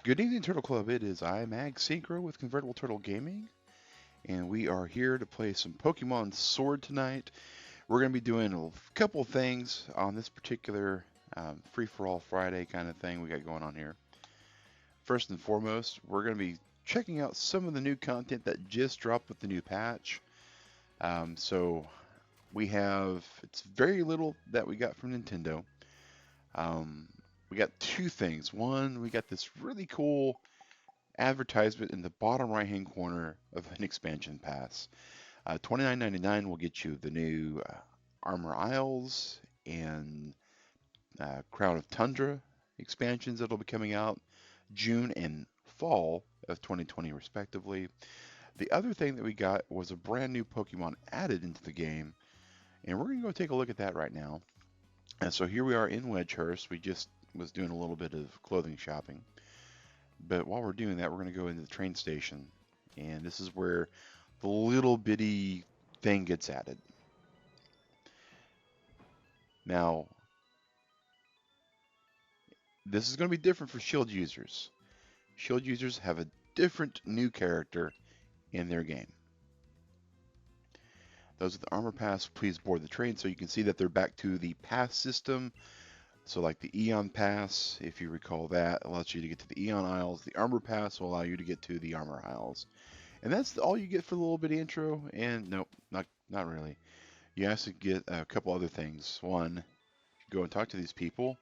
Good evening, Turtle Club. It is I, Mag Synchro with Convertible Turtle Gaming, and we are here to play some Pokemon Sword tonight. We're going to be doing a couple things on this particular free-for-all Friday kind of thing we got going on here. First and foremost, we're going to be checking out some of the new content that just dropped with the new patch. So we have, it's very little that we got from Nintendo. Um, we got two things. One, we got this really cool advertisement in the bottom right hand corner of an expansion pass. $29.99 will get you the new Armor Isles and Crown of Tundra expansions that'll be coming out June and fall of 2020, respectively. The other thing that we got was a brand new Pokemon added into the game, and we're going to go take a look at that right now. And so here we are in Wedgehurst. We just was doing a little bit of clothing shopping. But while we're doing that, we're going to go into the train station. And this is where the little bitty thing gets added. Now, this is going to be different for shield users. Shield users have a different new character in their game. Those with the armor pass, please board the train. So you can see that they're back to the pass system. So like the Eon Pass, if you recall that, allows you to get to the Eon Isles. The Armor Pass will allow you to get to the Armor Isles. And that's all you get for the little bitty intro. And nope, not really. You also get a couple other things. One, you go and talk to these people,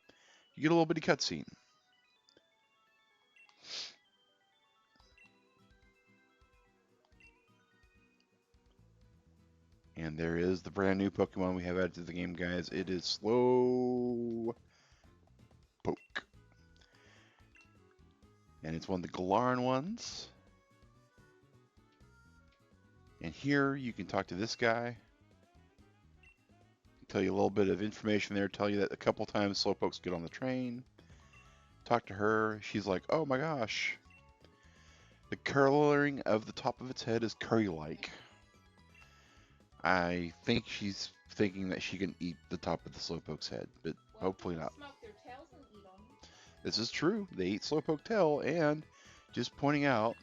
you get a little bitty cutscene. And there is the brand new Pokemon we have added to the game, guys. It is Slowpoke. And it's one of the Galaran ones. And here you can talk to this guy. Tell you a little bit of information there. Tell you that a couple times Slowpokes get on the train. Talk to her. She's like, oh my gosh. The coloring of the top of its head is curry-like. I think she's thinking that she can eat the top of the Slowpoke's head, but hopefully not. This is true. They eat Slowpoke tail, and just pointing out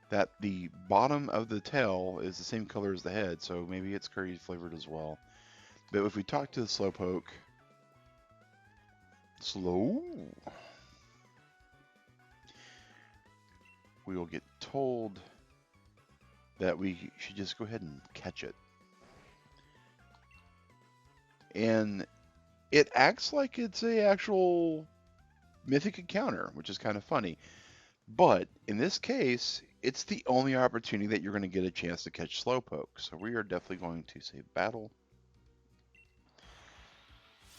that the bottom of the tail is the same color as the head, so maybe it's curry flavored as well. But if we talk to the Slowpoke, we will get told that we should just go ahead and catch it. And it acts like it's a actual mythic encounter, which is kind of funny. But in this case, it's the only opportunity that you're going to get a chance to catch Slowpoke. So we are definitely going to say battle.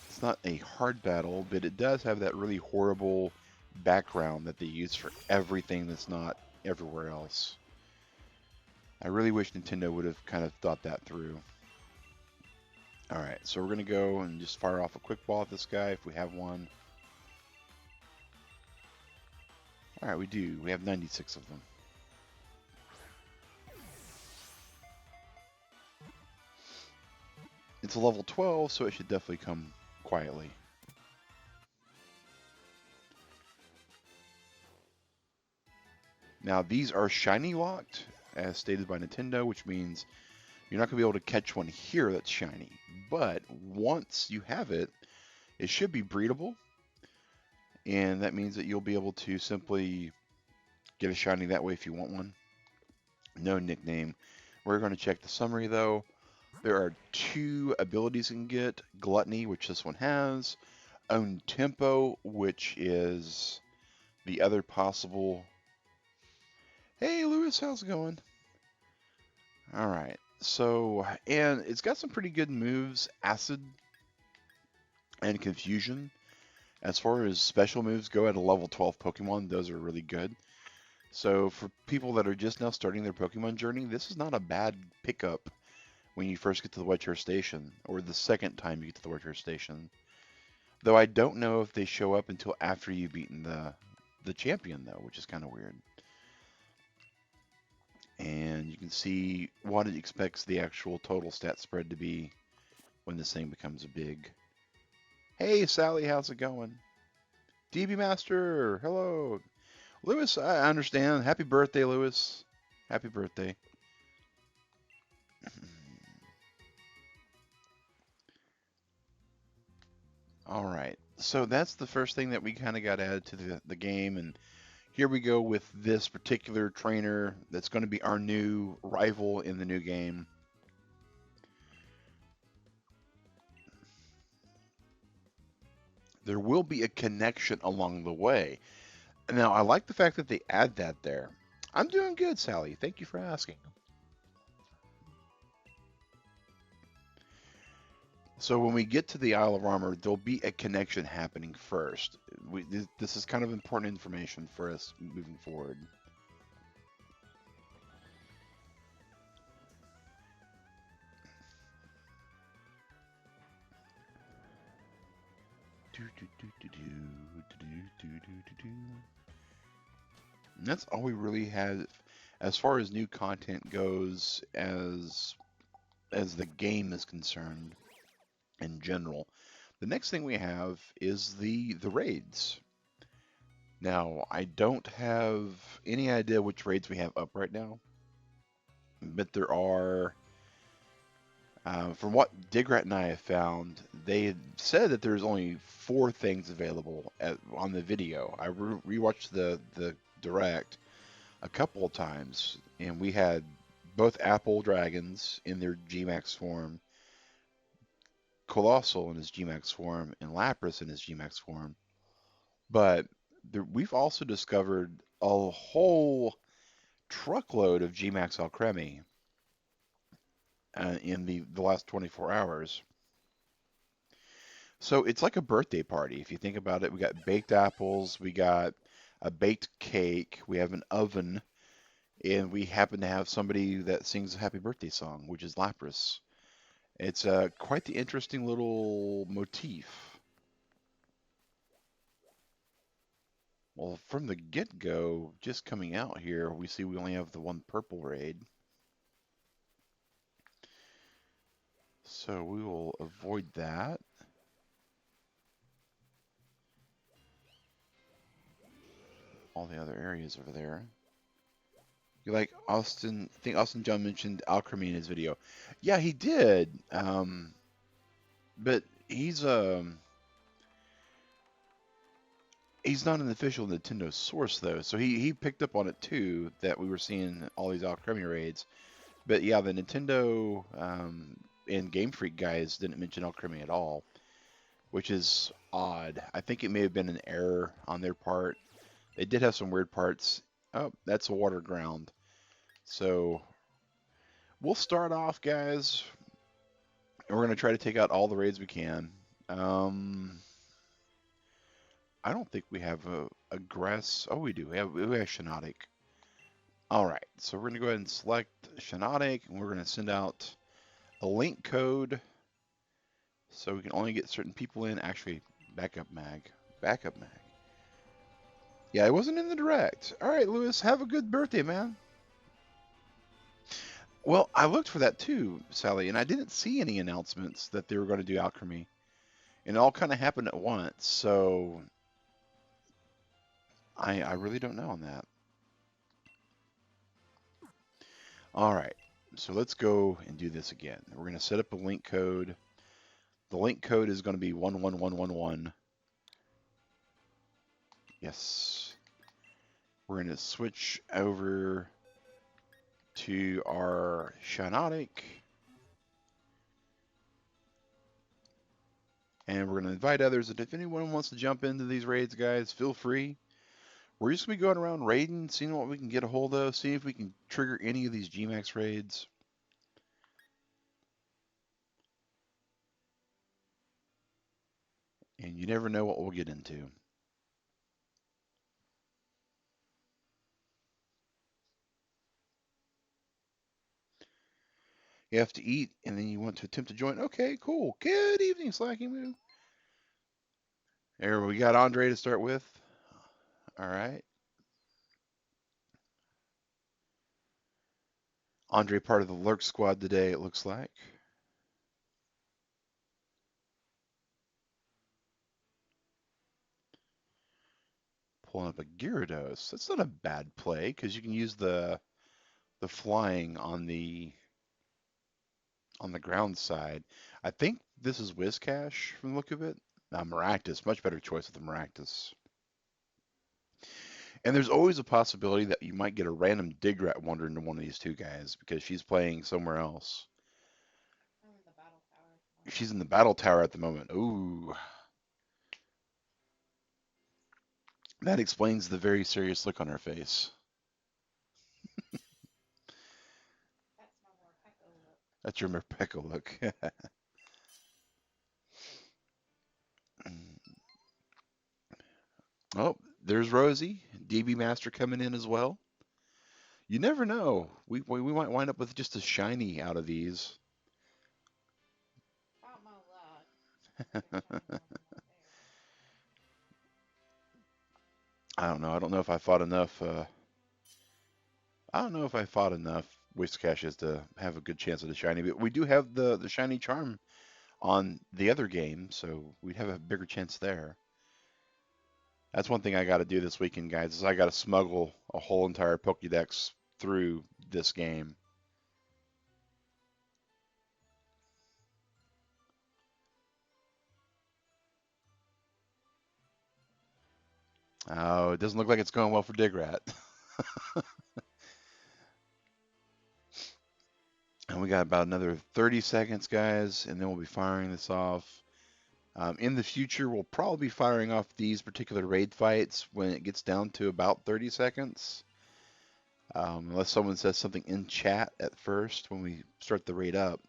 It's not a hard battle, but it does have that really horrible background that they use for everything that's not everywhere else. I really wish Nintendo would have kind of thought that through. Alright, so we're going to go and just fire off a quick ball at this guy if we have one. Alright, we do. We have 96 of them. It's a level 12, so it should definitely come quietly. Now, these are shiny locked, as stated by Nintendo, which means you're not going to be able to catch one here that's shiny. But once you have it, it should be breedable. And that means that you'll be able to simply get a shiny that way if you want one. No nickname. We're going to check the summary though. There are two abilities you can get. Gluttony, which this one has. Own Tempo, which is the other possible. Hey Lewis, how's it going? Alright. So, and it's got some pretty good moves. Acid and Confusion. As far as special moves go at a level 12 Pokemon, those are really good. So for people that are just now starting their Pokemon journey, this is not a bad pickup when you first get to the Wedgehurst Station, or the second time you get to the Wedgehurst Station. Though I don't know if they show up until after you've beaten the champion, though, which is kind of weird. And you can see what it expects the actual total stat spread to be when this thing becomes a big. Hey Sally, how's it going? DB Master, hello. Lewis, I understand. Happy birthday, Lewis. Happy birthday. All right. So that's the first thing that we kind of got added to the game. And here we go with this particular trainer that's going to be our new rival in the new game. There will be a connection along the way. Now, I like the fact that they add that there. I'm doing good, Sally. Thank you for asking. So when we get to the Isle of Armor, there'll be a connection happening first. This is kind of important information for us moving forward. And that's all we really had as far as new content goes, as the game is concerned in general. The next thing we have is the raids. Now, I don't have any idea which raids we have up right now, but there are, from what Digrat and I have found, they had said that there's only 4 things available on the video. I rewatched the direct a couple of times, and we had both Apple Dragons in their Gmax form, Colossal in his Gmax form, and Lapras in his Gmax form. But we've also discovered a whole truckload of Gmax Alcremie in the last 24 hours. So it's like a birthday party. If you think about it, we got baked apples, we got a baked cake, we have an oven, and we happen to have somebody that sings a happy birthday song, which is Lapras. It's quite the interesting little motif. Well, from the get-go, just coming out here, we see we only have the one purple raid. So we will avoid that. All the other areas over there. You like Austin? I think Austin John mentioned Alchemy in his video. Yeah, he did. But he's not an official Nintendo source though, so he picked up on it too that we were seeing all these Alchemy raids. But yeah, the Nintendo and Game Freak guys didn't mention Alchemy at all, which is odd. I think it may have been an error on their part. They did have some weird parts. Oh, that's a water ground. So we'll start off, guys, and we're going to try to take out all the raids we can. I don't think we have a grass. Oh, we do. We have Shinotic. All right, so we're going to go ahead and select Shinotic, and we're going to send out a link code so we can only get certain people in. Actually, backup mag. Backup mag. Yeah, it wasn't in the direct. All right, Lewis, have a good birthday, man. Well, I looked for that too, Sally, and I didn't see any announcements that they were going to do Alchemy. And it all kind of happened at once, so I really don't know on that. All right, so let's go and do this again. We're going to set up a link code. The link code is going to be 11111. Yes. We're going to switch over to our Shinotic. And we're going to invite others. And if anyone wants to jump into these raids, guys, feel free. We're just going to be going around raiding, seeing what we can get a hold of, see if we can trigger any of these Gmax raids. And you never know what we'll get into. You have to eat, and then you want to attempt to join. Okay, cool. Good evening, Slacking Moo. There, we got Andre to start with. All right. Andre, part of the Lurk squad today, it looks like. pulling up a Gyarados. That's not a bad play because you can use the flying on the ground side. I think this is Whiscash from the look of it. Maractus, much better choice with the Maractus. And there's always a possibility that you might get a random Digrat wander into one of these two guys because she's playing somewhere else. She's in the battle tower at the moment. Ooh. That explains the very serious look on her face. That's your Morpeko look. Oh, there's Rosie. DB Master coming in as well. You never know. We might wind up with just a shiny out of these. I don't know. I don't know if I fought enough. I don't know if I fought enough Whiscaches to have a good chance at a shiny, but we do have the shiny charm on the other game, so we'd have a bigger chance there. That's one thing I got to do this weekend, guys, is I got to smuggle a whole entire Pokédex through this game. Oh, it doesn't look like it's going well for Digrat. And we got about another 30 seconds, guys, and then we'll be firing this off. In the future, we'll probably be firing off these particular raid fights when it gets down to about 30 seconds. Unless someone says something in chat at first when we start the raid up.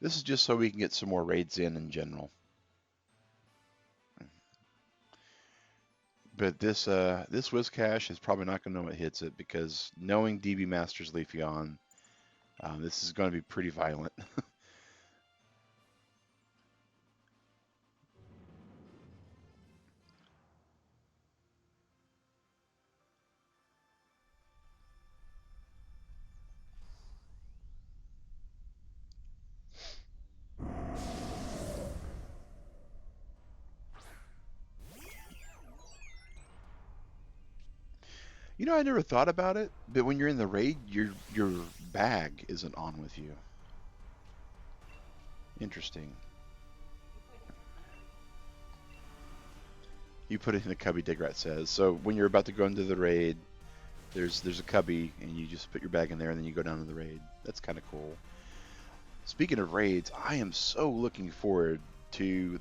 This is just so we can get some more raids in general. But this Whiscash is probably not going to know what hits it because knowing DB Master's Leafeon, this is going to be pretty violent. You know, I never thought about it, but when you're in the raid, your bag isn't on with you. Interesting. You put it in the cubby, Digrat says. So when you're about to go into the raid, there's a cubby, and you just put your bag in there, and then you go down to the raid. That's kind of cool. Speaking of raids, I am so looking forward to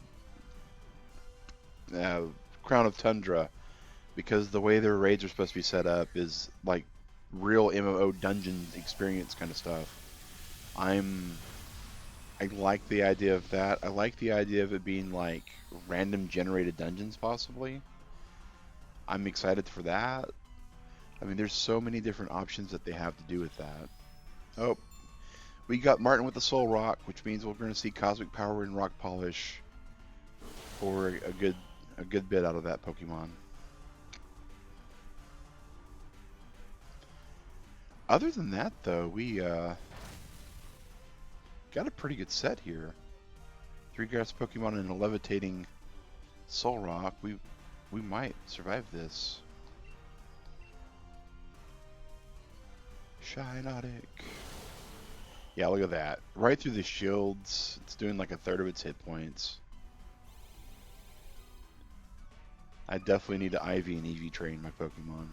Crown of Tundra because the way their raids are supposed to be set up is like real MMO dungeon experience kind of stuff. I like the idea of that. I like the idea of it being like random generated dungeons possibly. I'm excited for that. I mean, there's so many different options that they have to do with that. Oh, we got Martin with the Soul Rock, which means we're going to see Cosmic Power and Rock Polish for a good bit out of that Pokemon. Other than that, though, we got a pretty good set here. 3 grass Pokemon and a levitating Soul Rock. We might survive this. Shiinotic. Yeah, look at that. Right through the shields. It's doing like a third of its hit points. I definitely need to IV and EV train my Pokemon.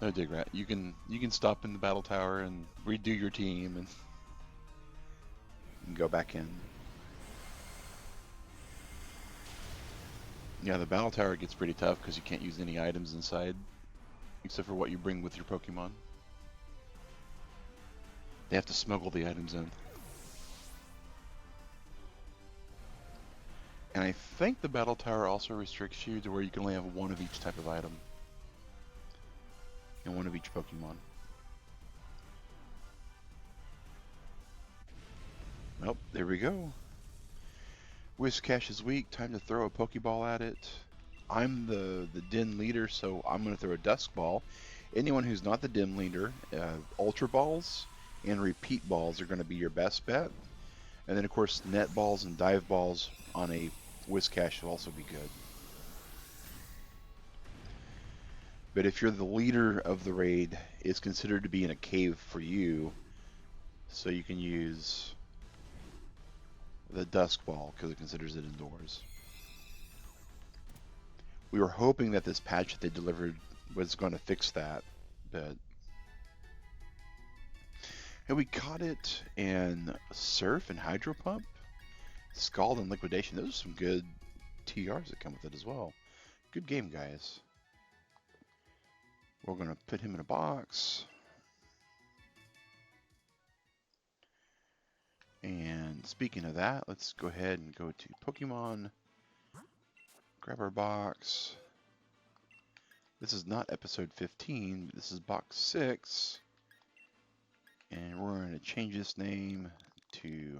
No, Digrat. You can stop in the battle tower and redo your team and go back in. Yeah, the battle tower gets pretty tough because you can't use any items inside except for what you bring with your Pokemon. They have to smuggle the items in. And I think the battle tower also restricts you to where you can only have one of each type of item. And one of each Pokemon. Oh, there we go. Whiscash is weak. Time to throw a Pokeball at it. I'm the Den leader, so I'm going to throw a Dusk Ball. Anyone who's not the Den leader, Ultra Balls. and repeat balls are going to be your best bet. And then, of course, net balls and dive balls on a Whiscash will also be good. But if you're the leader of the raid, it's considered to be in a cave for you, so you can use the Dusk Ball because it considers it indoors. We were hoping that this patch that they delivered was going to fix that, but... And we caught it in Surf and Hydro Pump, Scald and Liquidation. Those are some good TRs that come with it as well. Good game, guys. We're going to put him in a box. And speaking of that, let's go ahead and go to Pokemon. Grab our box. This is not episode 15, this is box 6. And we're going to change this name to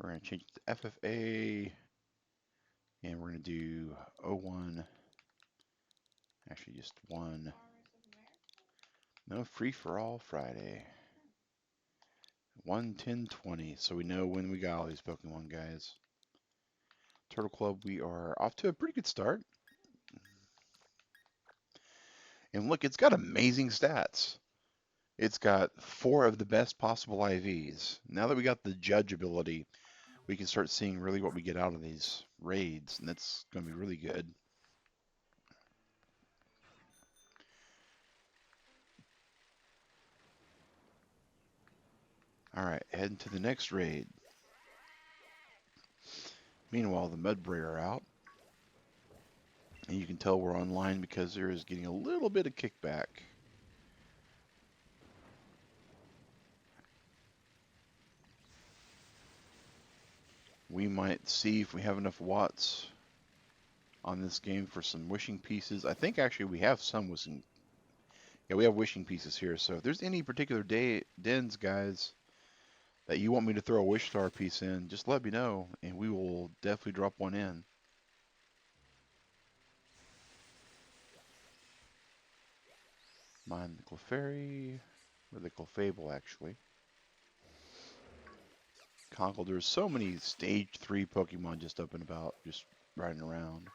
we're going to change it to FFA, and we're going to do 01, actually just 1. No, free for all Friday. 1/10/20, so we know when we got all these Pokemon, guys. Turtle Club, we are off to a pretty good start. And look, it's got amazing stats. It's got 4 of the best possible IVs. Now that we got the judge ability, we can start seeing really what we get out of these raids, and that's going to be really good. Alright, heading to the next raid. Meanwhile, the Mudbray are out. And you can tell we're online because there is getting a little bit of kickback. We might see if we have enough watts on this game for some wishing pieces. I think actually we have some wishing. Yeah, we have wishing pieces here. So if there's any particular dens, guys, that you want me to throw a wish star piece in, just let me know, and we will definitely drop one in. Mine the Clefairy, or the Clefable actually. Conkle, there's so many stage 3 Pokemon just up and about, just riding around.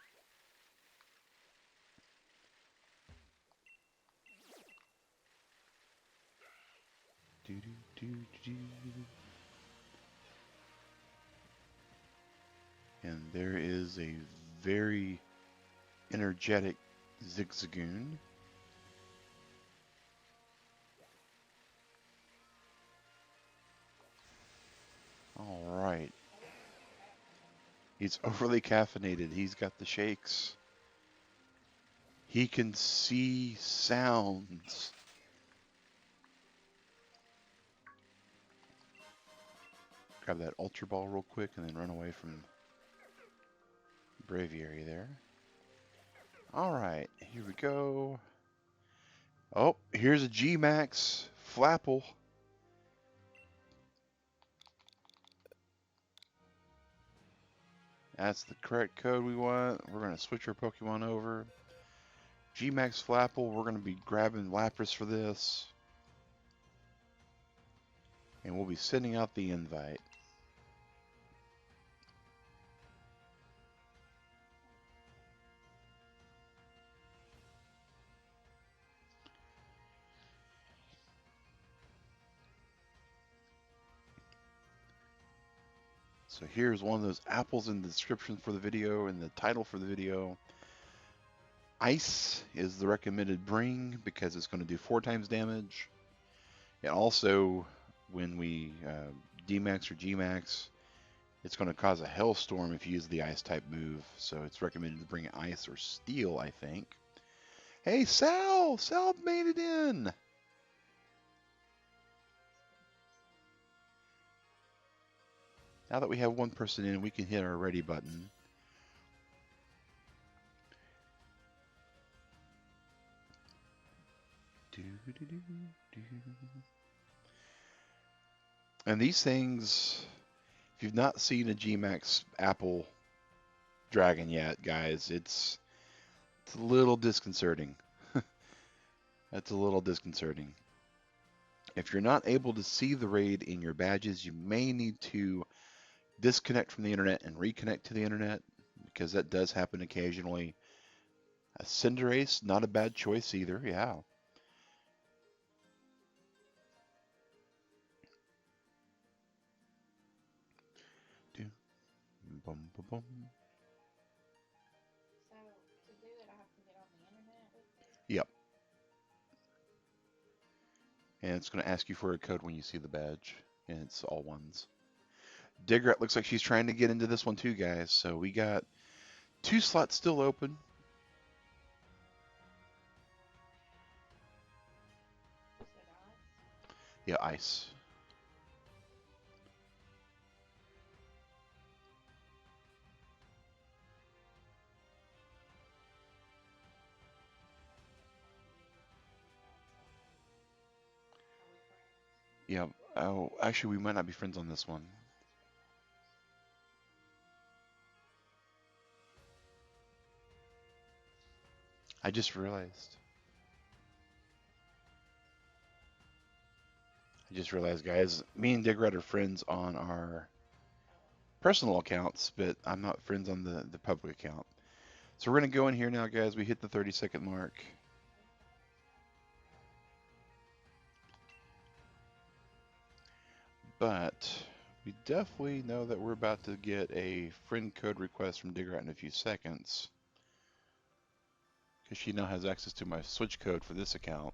Do, do, do, do. And there is a very energetic Zigzagoon. Alright. He's overly caffeinated. He's got the shakes. He can see sounds. Grab that Ultra Ball real quick and then run away from Braviary there. Alright, here we go. Oh, here's a G-Max Flapple. That's the correct code we want. We're going to switch our Pokemon over. G-Max Flapple, we're going to be grabbing Lapras for this. And we'll be sending out the invite. So here's one of those apples in the description for the video and the title for the video. Ice is the recommended bring because it's going to do 4 times damage. And also, when we D-Max or G-Max, it's going to cause a Hellstorm if you use the Ice type move. So it's recommended to bring Ice or Steel, I think. Hey, Sal! Sal made it in! Now that we have one person in, we can hit our ready button. And these things, if you've not seen a G-Max Apple Dragon yet, guys, it's a little disconcerting. That's a little disconcerting. If you're not able to see the raid in your badges, you may need to disconnect from the internet and reconnect to the internet, because that does happen occasionally. A Cinderace, not a bad choice either, yeah. Bum, bum, bum. So to do it, I have to get on the internet with it. Yep. And it's going to ask you for a code when you see the badge, and it's all ones. Digrat looks like she's trying to get into this one too, guys. So we got 2 slots still open. You said ice. Yeah, ice. Are we friends? Yeah. Oh, actually, we might not be friends on this one. I just realized. Guys. Me and Digrat are friends on our personal accounts, but I'm not friends on the public account. So we're going to go in here now, guys. We hit the 30-second mark. But we definitely know that we're about to get a friend code request from Digrat in a few seconds, because she now has access to my switch code for this account.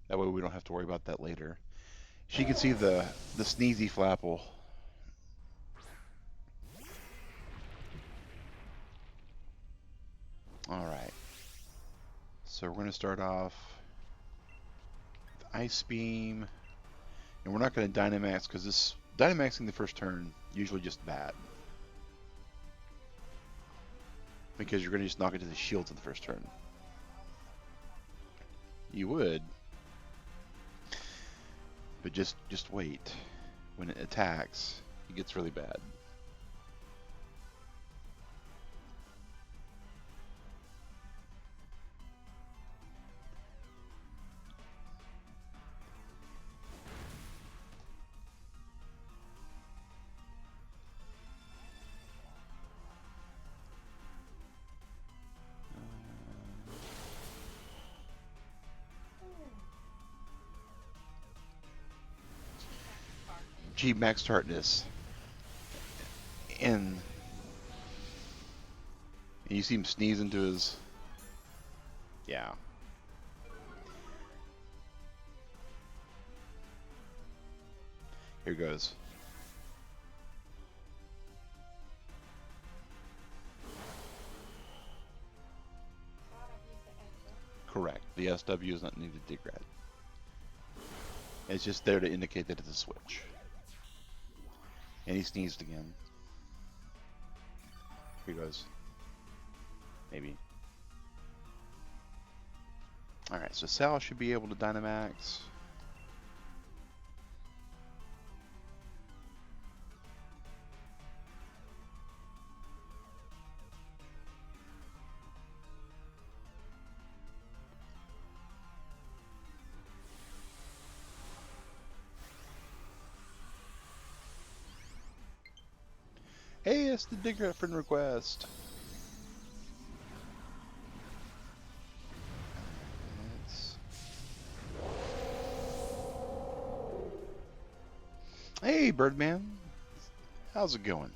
That way we don't have to worry about that later. She can see the sneezy flapple. All right. So we're going to start off with Ice Beam. And we're not going to Dynamax, because this Dynamaxing the first turn usually just bad. Because you're going to just knock it to the shields in the first turn. You would. But just wait. When it attacks, it gets really bad. G Max Tartness. And you see him sneeze into his... Yeah. Here goes. Correct. The SW is not needed to Digrat. It's just there to indicate that it's a switch. And he sneezed again. Here goes. Maybe. Alright, so Sal should be able to Dynamax. Hey, it's the Digger friend request. Hey, Birdman. How's it going?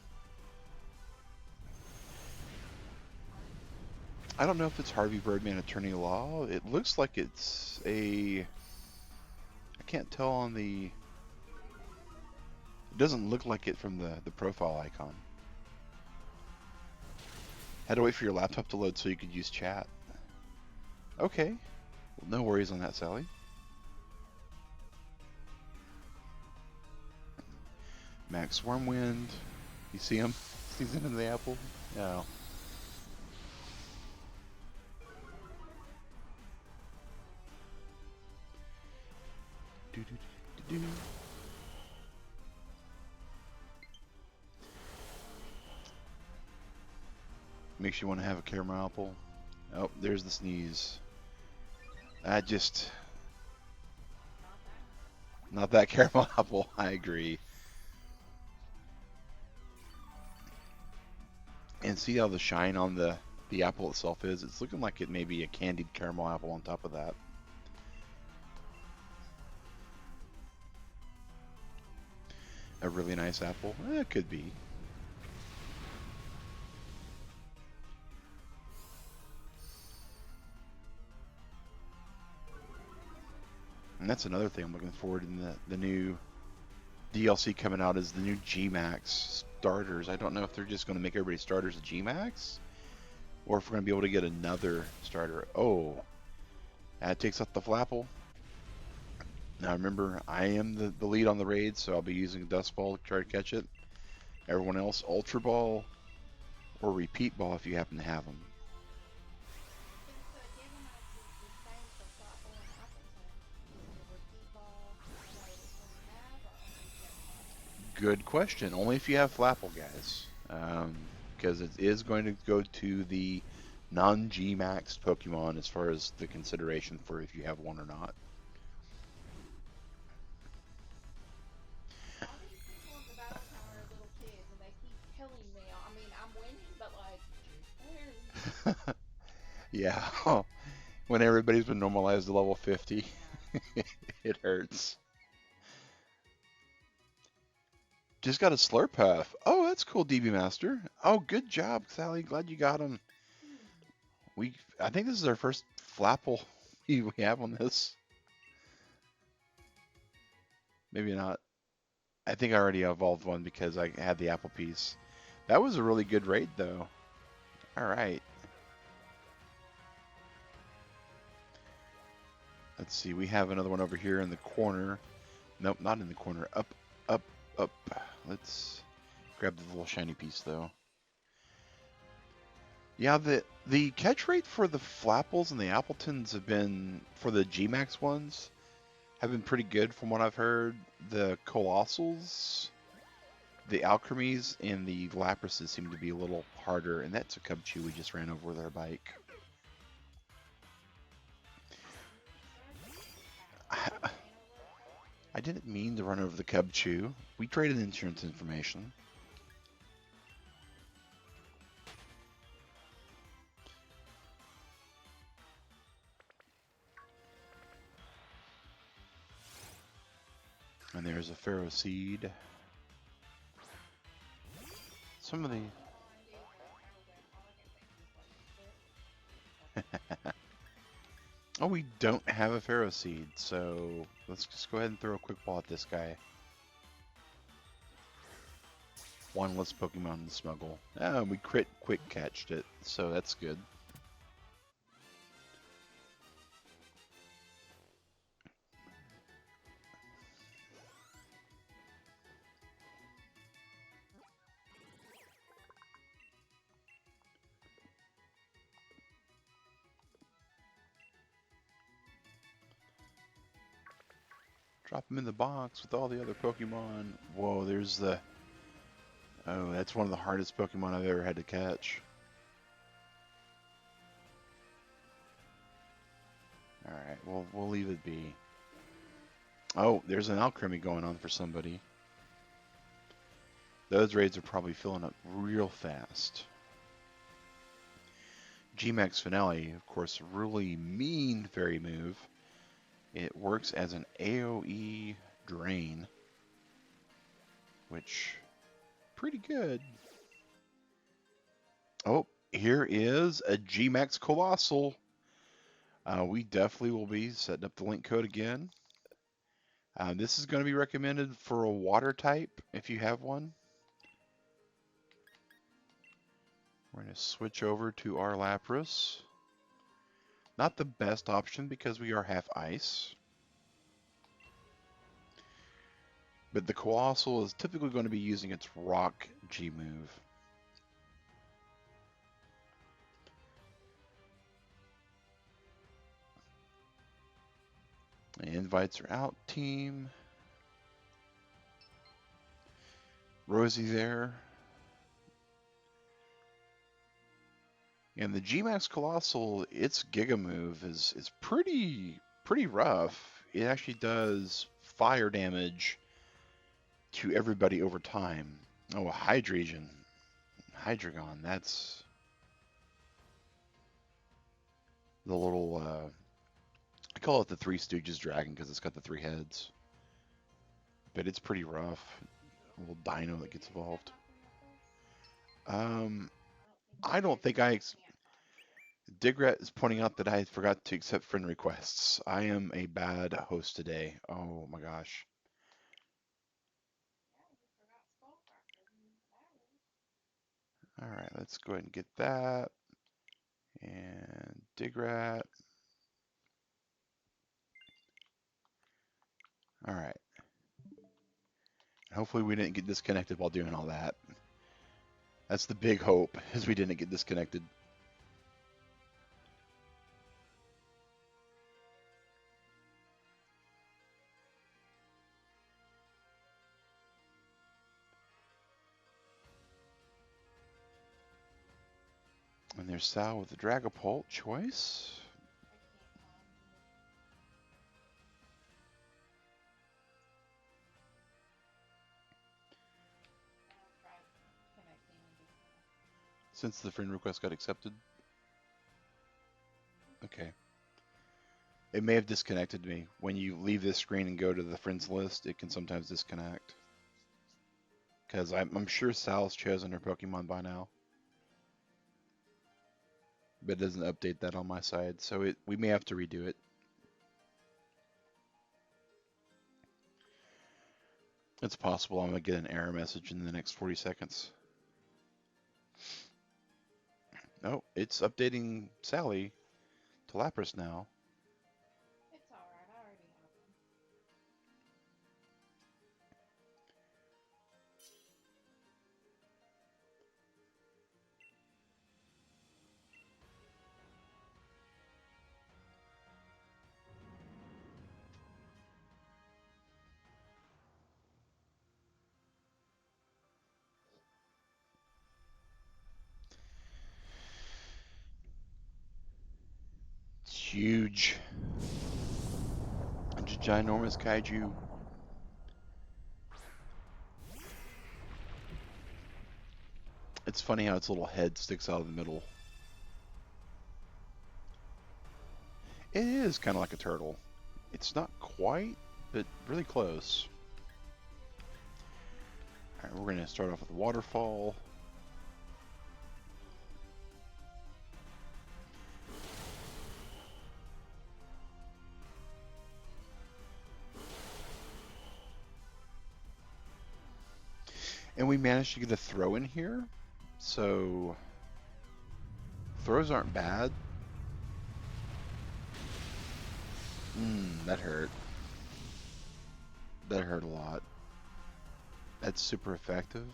I don't know if it's Harvey Birdman Attorney Law. It looks like it's a... I can't tell on the... It doesn't look like it from the profile icon. Had to wait for your laptop to load so you could use chat. Okay. Well, no worries on that, Sally. Max Wormwind. You see him? He's into the apple? No. Do, do, do, do. Makes you want to have a camera apple. Oh, there's the sneeze. I just Not that. not that caramel apple. I agree. And see how the shine on the apple itself is? It's looking like it may be a candied caramel apple on top of that. A really nice apple? It could be. And that's another thing I'm looking forward in the new DLC coming out is the new G-Max starters. I don't know if they're just going to make everybody's starters a G-Max or if we're going to be able to get another starter. Oh, that takes out the Flapple. Now remember, I am the lead on the raid, so I'll be using Dust Ball to try to catch it. Everyone else, Ultra Ball or Repeat Ball if you happen to have them. Since the given us is the same for Flapple and Appleton, is it a repeat ball no matter which one you have, or only if you have Flapple? Good question. Only if you have Flapple, guys. Because it is going to go to the non-G-Maxed Pokemon as far as the consideration for if you have one or not. All these people in the battle tower are little kids, and they keep killing me. I mean, I'm winning, but like, clearly. Yeah, when everybody's been normalized to level 50, it hurts. Just got a Slurpuff. Oh, that's cool, DB Master. Oh, good job, Sally. Glad you got him. I think this is our first Flapple we have on this. Maybe not. I think I already evolved one because I had the apple piece. That was a really good raid, though. All right. Let's see. We have another one over here in the corner. Nope, not in the corner. Up, up, up. Let's grab the little shiny piece, though. Yeah, the catch rate for the Flapples and the Appletons have been, for the G-Max ones, have been pretty good from what I've heard. The Colossals, the Alchemies, and the Laprases seem to be a little harder, and that's a Cubchoo we just ran over with our bike. I, I didn't mean to run over the Cubchoo. We traded insurance information. And there's a Pharaoh Seed. Some of the... Oh, we don't have a Pharaoh Seed, so let's just go ahead and throw a quick ball at this guy. One less Pokemon to smuggle. We quick catched it, so that's good. Drop him in the box with all the other Pokemon. Whoa, there's the... Oh, that's one of the hardest Pokemon I've ever had to catch. Alright, we'll leave it be. Oh, there's an Alchemy going on for somebody. Those raids are probably filling up real fast. G-Max Finale, of course, really mean fairy move. It works as an AoE drain, which pretty good. Oh, here is a G-Max Colossal. We definitely will be setting up the link code again. This is going to be recommended for a water type if you have one. We're going to switch over to our Lapras. Not the best option because we are half ice. But the Colossal is typically going to be using its Rock G move. The invites are out, team. Rosie there. And the G-Max Colossal, its Giga move is pretty rough. It actually does fire damage to everybody over time. Oh, a Hydreigon, that's the little, I call it the Three Stooges dragon because it's got the three heads. But it's pretty rough. A little dino that gets Did you evolved. accept my friend request? Um, I I don't don't think think you did. I. You can't find it. Digrat is pointing out that I forgot to accept friend requests. I am a bad host today. Oh my gosh. Yeah, you forgot Slowpokes. That is. All right, let's go ahead and get that. And Digrat. All right. Hopefully we didn't get disconnected while doing all that. That's the big hope, is we didn't get disconnected. And there's Sal with the Dragapult choice. I can't find you. I'll try connecting and disconnecting. Since the friend request got accepted. Okay. It may have disconnected me. When you leave this screen and go to the friends list, it can sometimes disconnect. Because I'm sure Sal's chosen her Pokemon by now. But it doesn't update that on my side, so we may have to redo it. It's possible I'm going to get an error message in the next 40 seconds. Oh, it's updating Sally to Lapras now. It's alright. I already have one. It's huge. It's a ginormous kaiju. It's funny how its little head sticks out of the middle. It is kind of like a turtle. It's not quite, but really close. All right, we're going to start off with a waterfall. And we managed to get a throw in here. So throws aren't bad. That hurt. That hurt a lot. That's super effective.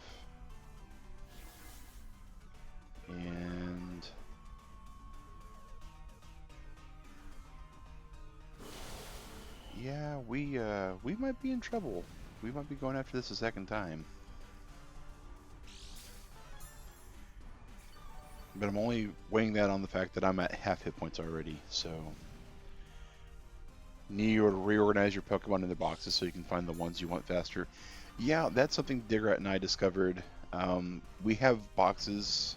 And yeah, we might be in trouble. We might be going after this a second time. But I'm only weighing that on the fact that I'm at half hit points already, so need you to reorganize your Pokemon in their boxes so you can find the ones you want faster. Yeah, that's something Digrat and I discovered. We have boxes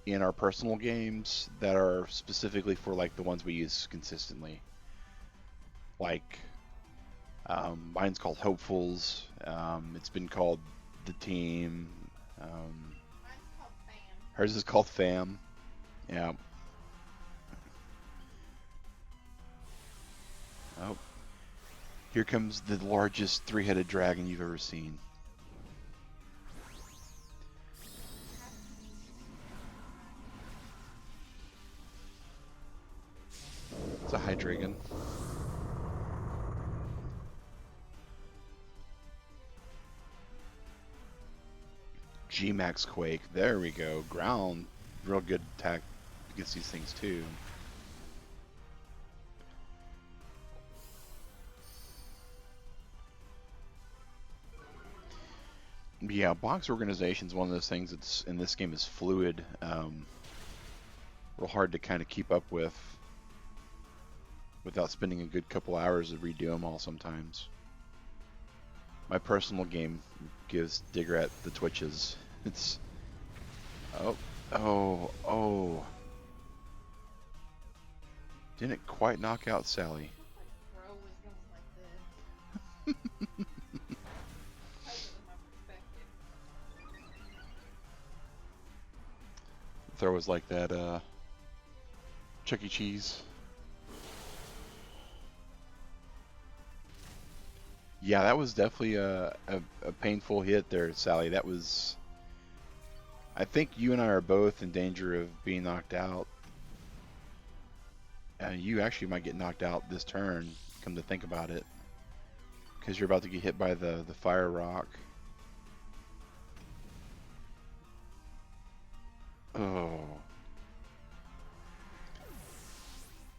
in our personal games that are specifically for like the ones we use consistently. Like mine's called Hopefuls. It's been called the Team. Um, Mine's called Fam. Hers is called Fam. Yeah. Oh, here comes the largest three-headed dragon you've ever seen. It's a Hydreigon. G-Max Quake. There we go. Ground. Real good attack against these things too. Yeah, box organization is one of those things that's in this game is fluid. real hard to kind of keep up with without spending a good couple hours to redo them all sometimes. My personal game gives Digrat the twitches. It's oh oh. Didn't quite knock out Sally. Bro was going like this. Because it was my perspective. Throw was like that Chuck E. Cheese. Yeah, that was definitely a painful hit there, Sally. That was. I think you and I are both in danger of being knocked out. You actually might get knocked out this turn, come to think about it. Because you're about to get hit by the fire rock. Oh.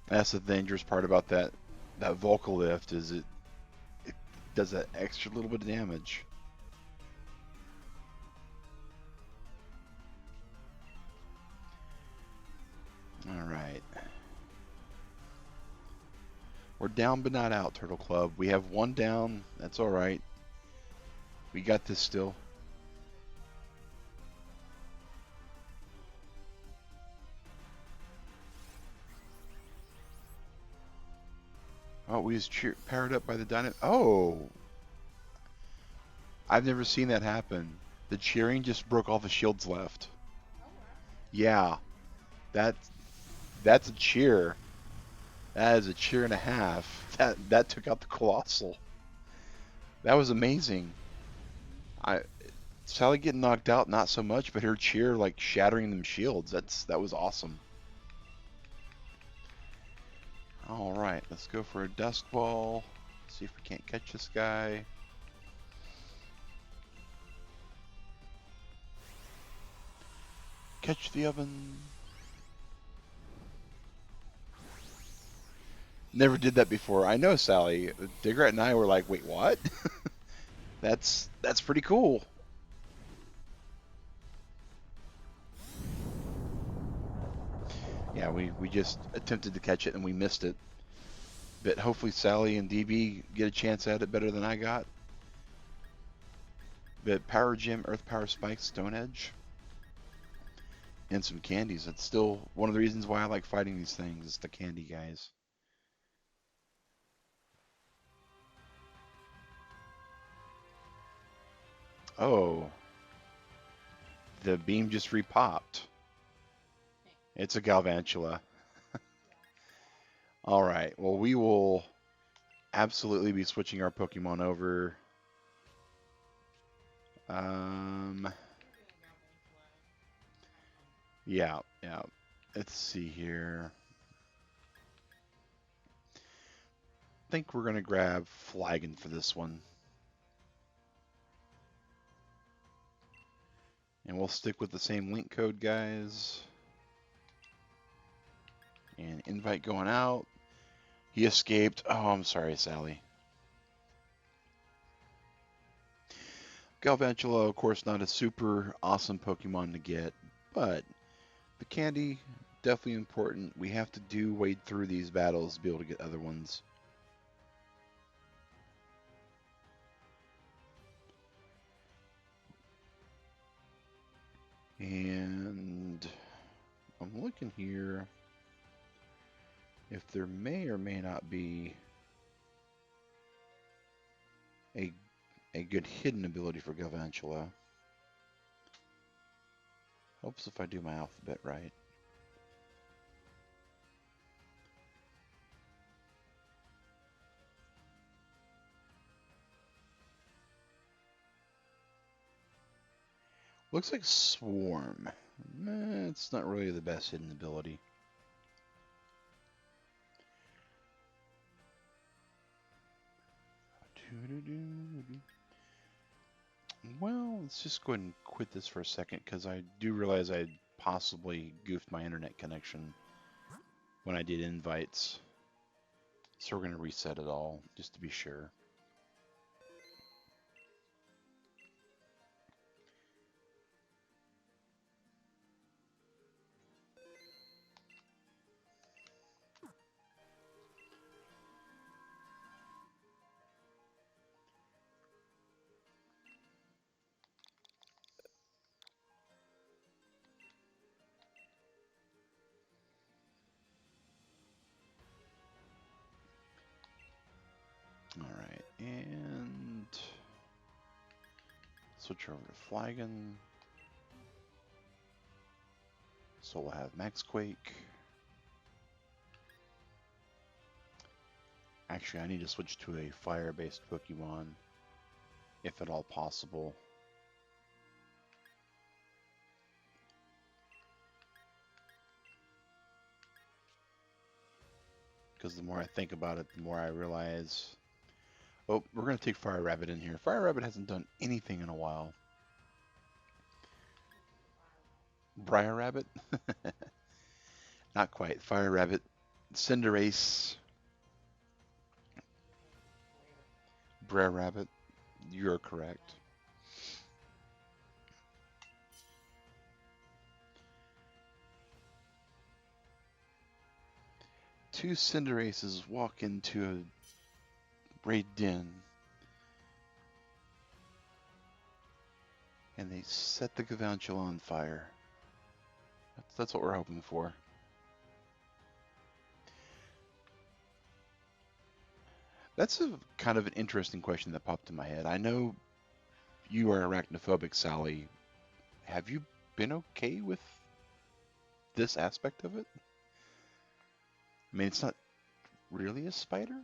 That's the dangerous part about that vocal lift is it does that extra little bit of damage. Alright. We're down but not out, Turtle Club. We have one down. That's alright. We got this still. Oh, we was powered up by the dynamo. Oh! I've never seen that happen. The cheering just broke all the shields left. Oh wow. Yeah. That's a cheer. That is a cheer and a half. That took out the Colossal. That was amazing. I Sally getting knocked out, not so much, but her cheer like shattering them shields. That was awesome. All right, let's go for a dusk ball. See if we can't catch this guy. Catch the oven. Never did that before. I know, Sally. Digrat and I were like, wait, what? That's pretty cool. Yeah, we just attempted to catch it and we missed it. But hopefully Sally and DB get a chance at it better than I got. But Power Gem, Earth Power Spikes, Stone Edge, and some candies. That's still one of the reasons why I like fighting these things. It's the candy guys. Oh, the beam just repopped. It's a Galvantula. All right. Well, we will absolutely be switching our Pokemon over. Yeah. Let's see here. I think we're gonna grab Flagon for this one. And we'll stick with the same link code, guys. And invite going out. He escaped. Oh, I'm sorry, Sally. Galvantula, of course, not a super awesome Pokemon to get, but the candy, definitely important. We have to wade through these battles to be able to get other ones. And I'm looking here if there may or may not be a good hidden ability for Galvantula. Helps if I do my alphabet right. Looks like Swarm. It's not really the best hidden ability. Well, let's just go ahead and quit this for a second because I do realize I possibly goofed my internet connection when I did invites. So we're going to reset it all just to be sure. Alright, and switch over to Flagon. So we'll have Max Quake. Actually, I need to switch to a fire-based Pokemon, if at all possible. Because the more I think about it, the more I realize... Oh, we're going to take Fire Rabbit in here. Fire Rabbit hasn't done anything in a while. Briar Rabbit? Not quite. Fire Rabbit. Cinderace. Brer Rabbit. You're correct. Two Cinderaces walk into a raid den. And they set the Galvantula on fire. That's what we're hoping for. That's a kind of an interesting question that popped in my head. I know you are arachnophobic, Sally. Have you been okay with this aspect of it? I mean, it's not really a spider.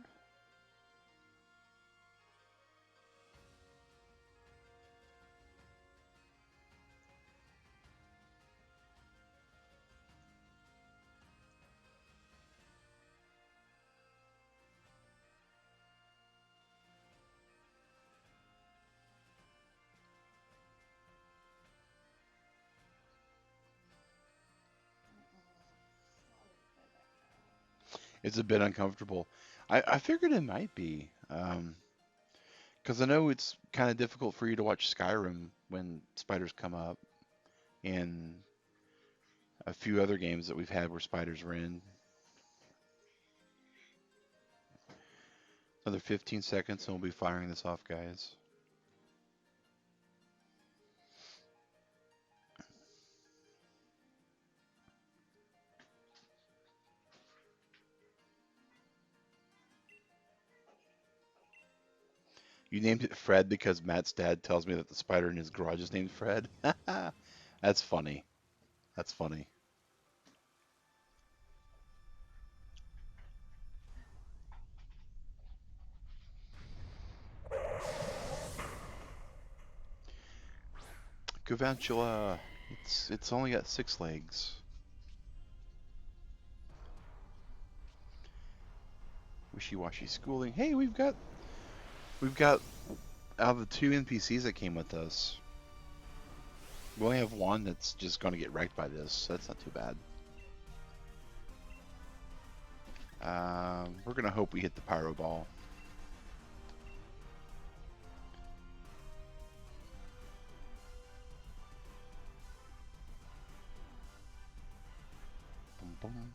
It's a bit uncomfortable. I figured it might be. Because I know it's kind of difficult for you to watch Skyrim when spiders come up, and a few other games that we've had where spiders were in. Another 15 seconds and we'll be firing this off, guys. You named it Fred because Matt's dad tells me that the spider in his garage is named Fred. That's funny. That's funny. Galvantula. It's only got 6 legs. Wishy-washy schooling. Hey, we've got out of the 2 NPCs that came with us, we only have one that's just going to get wrecked by this, so that's not too bad. We're going to hope we hit the Pyro Ball. Boom, boom.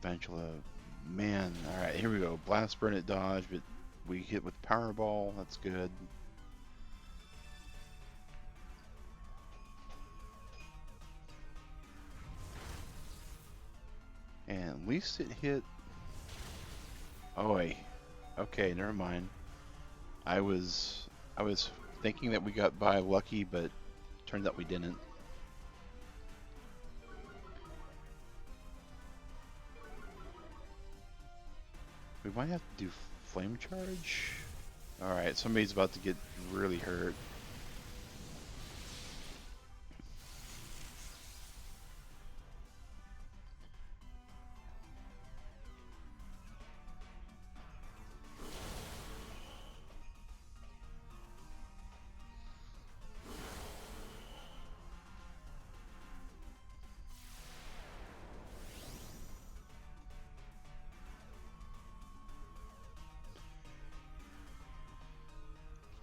Galvantula, man. All right, here we go. Blast, burn it, dodge, but we hit with Power Ball. That's good. And at least it hit. Oh, okay, never mind. I was thinking that we got by lucky, but turned out we didn't. We might have to do flame charge. All right, somebody's about to get really hurt.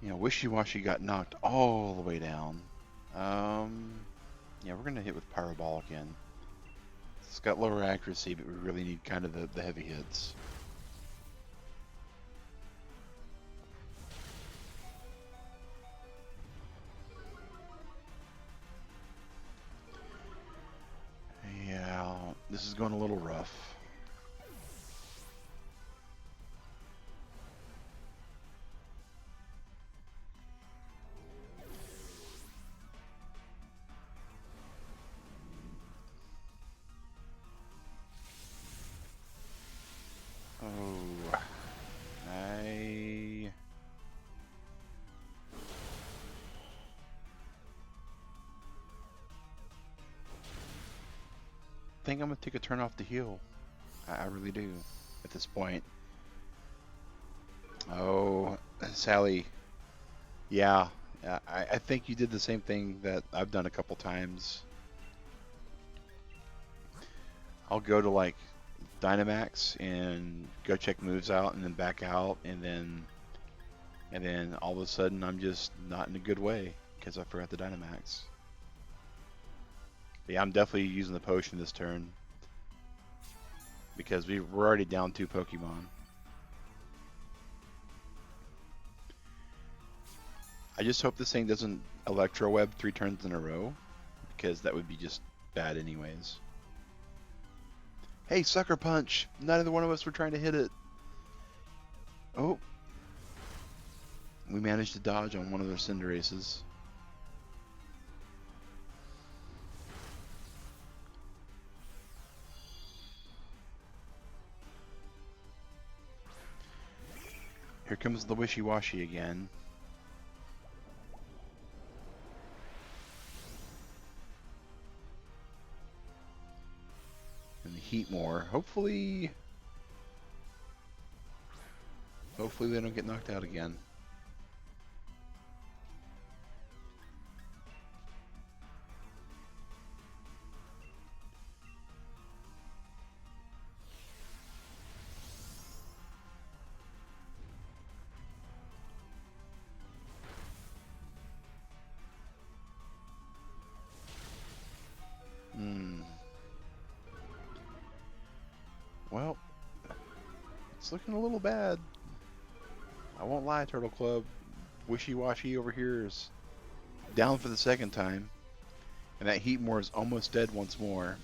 You know, Wishy-Washy got knocked all the way down. Yeah, we're gonna hit with Power Ball again. It's got lower accuracy, but we really need kind of the heavy hits. This is going a little rough. Oh, I think I'm gonna take a turn off the heel. I really do at this point. Oh, Sally. Yeah, I think you did the same thing that I've done a couple times. I'll go to like Dynamax and go check moves out and then back out and then all of a sudden I'm just not in a good way because I forgot the Dynamax. But yeah, I'm definitely using the potion this turn because we're already down 2 Pokemon. I just hope this thing doesn't Electro Web 3 turns in a row because that would be just bad anyways. Hey, Sucker Punch! Neither one of us were trying to hit it. Oh, we managed to dodge on one of their Cinderaces. Here comes the Wishy-Washy again. And the Heatmore. Hopefully they don't get knocked out again. Well, it's looking a little bad. I won't lie, Turtle Club. Wishy-Washy over here is down for the second time. And that Heatmore is almost dead once more.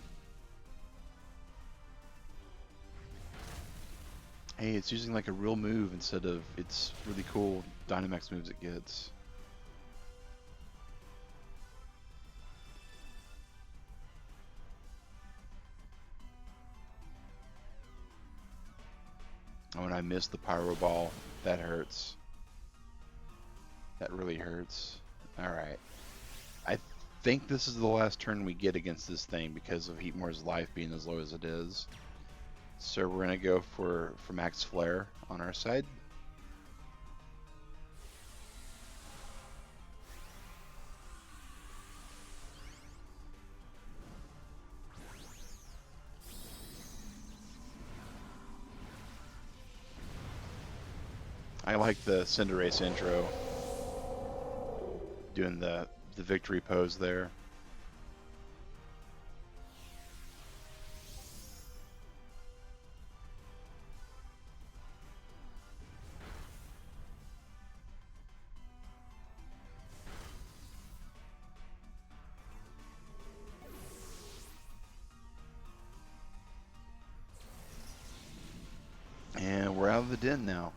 Hey, it's using like a real move instead of its really cool Dynamax moves it gets. Oh, and I missed the Pyro Ball. That hurts. That really hurts. Alright. I think this is the last turn we get against this thing because of Heatmore's life being as low as it is. So we're going to go for Max Flare on our side. I like the Cinderace intro. Doing the victory pose there. And we're out of the den now.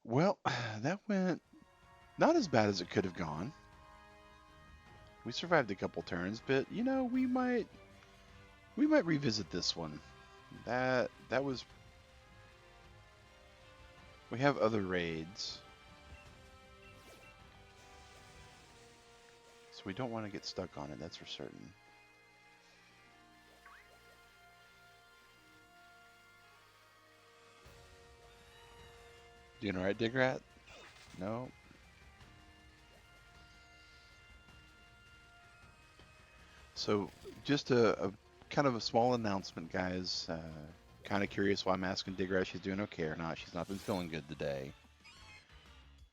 Well, that went not as bad as it could have gone. We survived a couple turns, but you know, we might revisit this one. That was. We have other raids, so we don't want to get stuck on it. That's for certain. Doing all right, Digrat? No. So, just a kind of a small announcement, guys. Kind of curious why I'm asking Digrat if she's doing okay or not. She's not been feeling good today.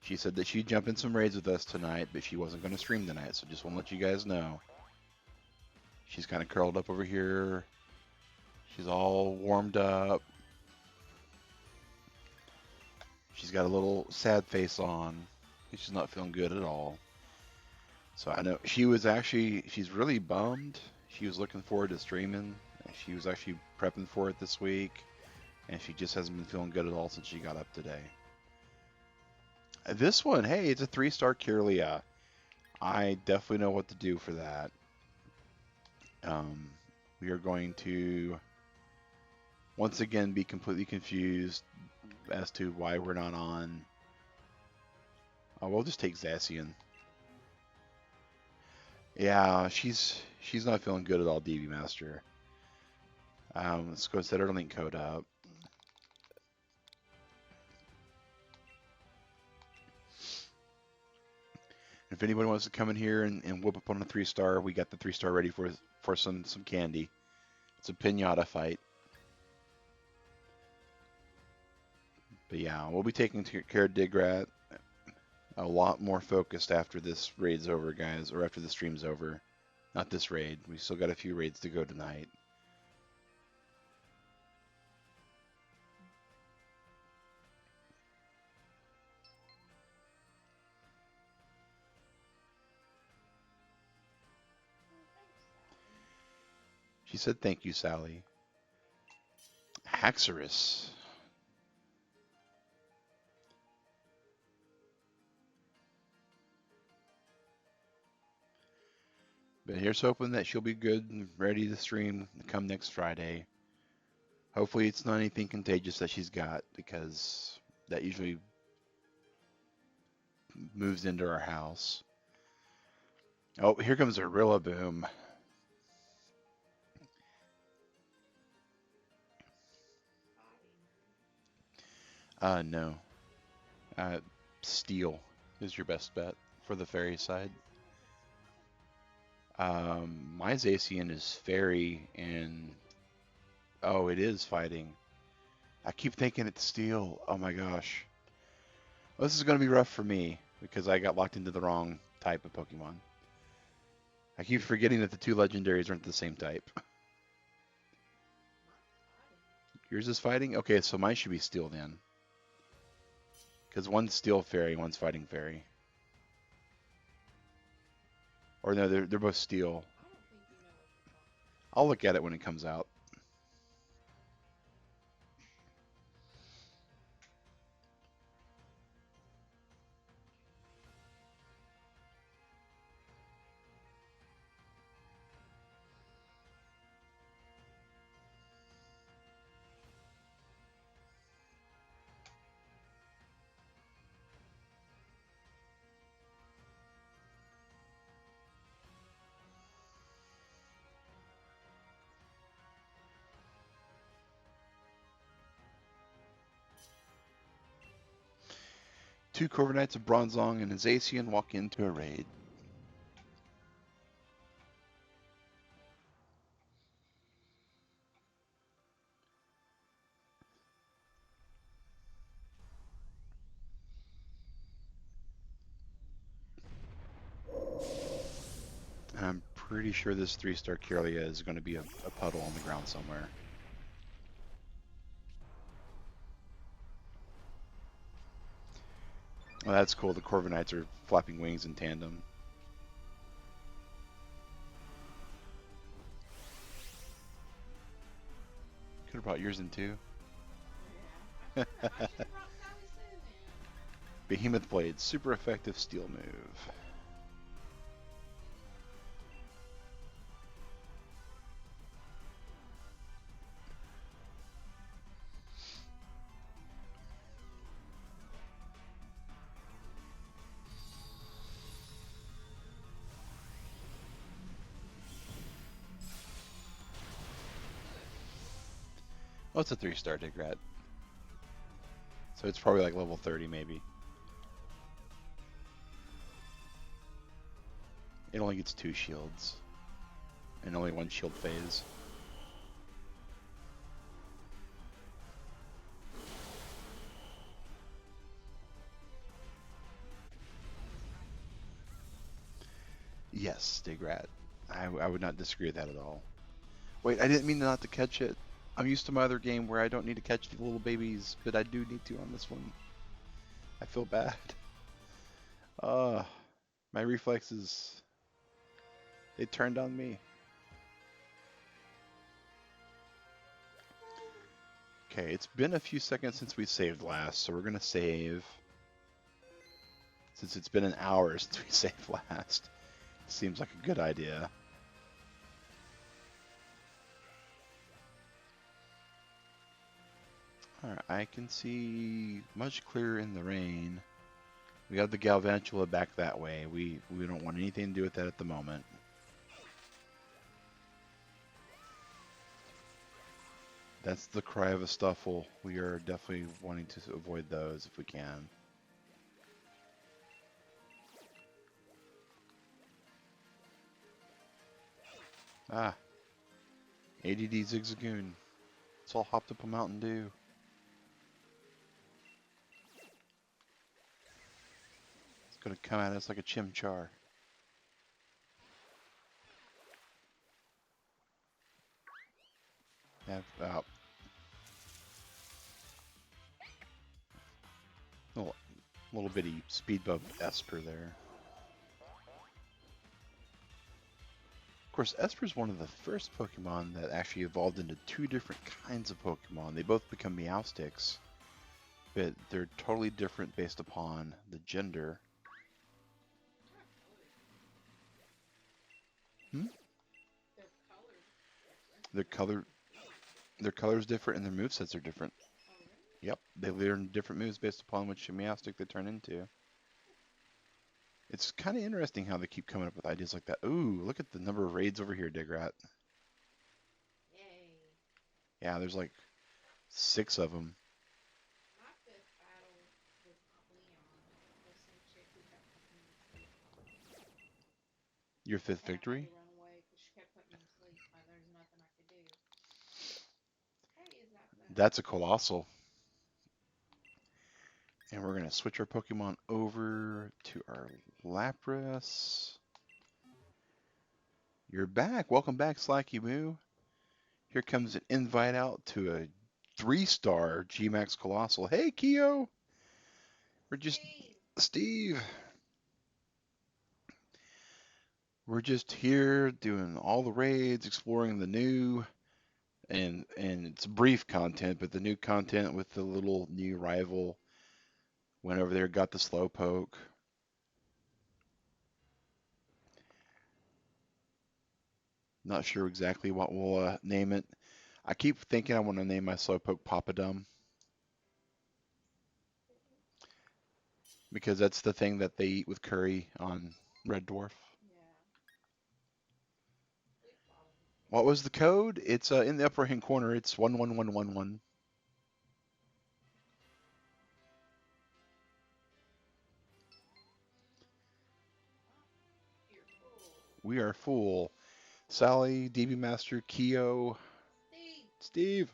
She said that she'd jump in some raids with us tonight, but she wasn't going to stream tonight, so just want to let you guys know. She's kind of curled up over here. She's all warmed up. She's got a little sad face on. She's not feeling good at all. So I know she's really bummed. She was looking forward to streaming. She was actually prepping for it this week, and she just hasn't been feeling good at all since she got up today. This one, hey, it's a 3-star Kirlia. I definitely know what to do for that. Um, we are going to once again be completely confused as to why we're not on. Oh, we'll just take Zacian. Yeah, she's not feeling good at all, DB Master. Let's go set our link code up. If anybody wants to come in here and whip up on a 3-star, we got the 3-star ready for some candy. It's a pinata fight. But yeah, we'll be taking care of Digrat a lot more focused after this raid's over, guys, or after the stream's over. Not this raid. We still got a few raids to go tonight. She said, "Thank you, Sally." Haxorus. But here's hoping that she'll be good and ready to stream come next Friday. Hopefully it's not anything contagious that she's got, because that usually moves into our house. Oh, here comes a Rillaboom. No. Uh, Steel is your best bet for the fairy side. My Zacian is fairy, and oh, it is fighting. I keep thinking it's steel. Oh my gosh. Well, this is going to be rough for me because I got locked into the wrong type of Pokemon. I keep forgetting that the two legendaries aren't the same type. Yours is fighting? Okay, so mine should be steel then. Because one's steel fairy, one's fighting fairy. Or no, they're both steel. I'll look at it when it comes out. Two Corviknights, a Bronzong, and a Zacian walk into a raid. And I'm pretty sure this 3-star Kirlia is going to be a puddle on the ground somewhere. Well, that's cool. The Corviknights are flapping wings in tandem. Could have brought yours in too. Behemoth Blade, super effective steel move. Oh, it's a 3-star Digrat. So it's probably like level 30 maybe. It only gets 2 shields. And only 1 shield phase. Yes, Digrat. I would not disagree with that at all. Wait, I didn't mean not to catch it. I'm used to my other game where I don't need to catch the little babies, but I do need to on this one. I feel bad. My reflexes They turned on me. Okay, it's been a few seconds since we saved last, so we're gonna save. Since it's been an hour since we saved last. Seems like a good idea. Alright, I can see much clearer in the rain. We got the Galvantula back that way. We don't want anything to do with that at the moment. That's the cry of a Stuffle. We are definitely wanting to avoid those if we can. Ah, ADD Zigzagoon. It's all hopped up a Mountain Dew. It's gonna come at us like a chimchar. Yeah, little bitty speed bump Esper there. Of course, Esper is one of the first Pokemon that actually evolved into two different kinds of Pokemon. They both become Meowstics, but they're totally different based upon the gender. Hmm? Their color, their color's different, and their movesets are different. Yep, they learn different moves based upon which Meowstic they turn into. It's kind of interesting how they keep coming up with ideas like that. Ooh, look at the number of raids over here, Digrat. Yay. Yeah, there's like 6 of them. My fifth battle was not Leon. It was some chick who kept putting me to sleep. Your 5th And I had victory? to run away because she kept putting me to sleep. There's nothing I could do. Hey, is that the... That's a Colossal. And we're going to switch our Pokemon over to our Lapras. You're back. Welcome back, Slacky Moo. Here comes an invite out to a 3-star G-Max Colossal. Hey, Keo. We're just... Steve. We're just here doing all the raids, exploring the new, and it's brief content, but the new content with the little new rival. Went over there, got the Slowpoke. Not sure exactly what we'll name it. I keep thinking I want to name my Slowpoke Papadum because that's the thing that they eat with curry on Red Dwarf. Yeah. What was the code? It's in the upper right hand corner. It's 11111. You're full. We are full. Sally, DB Master, Keo, Steve. Steve.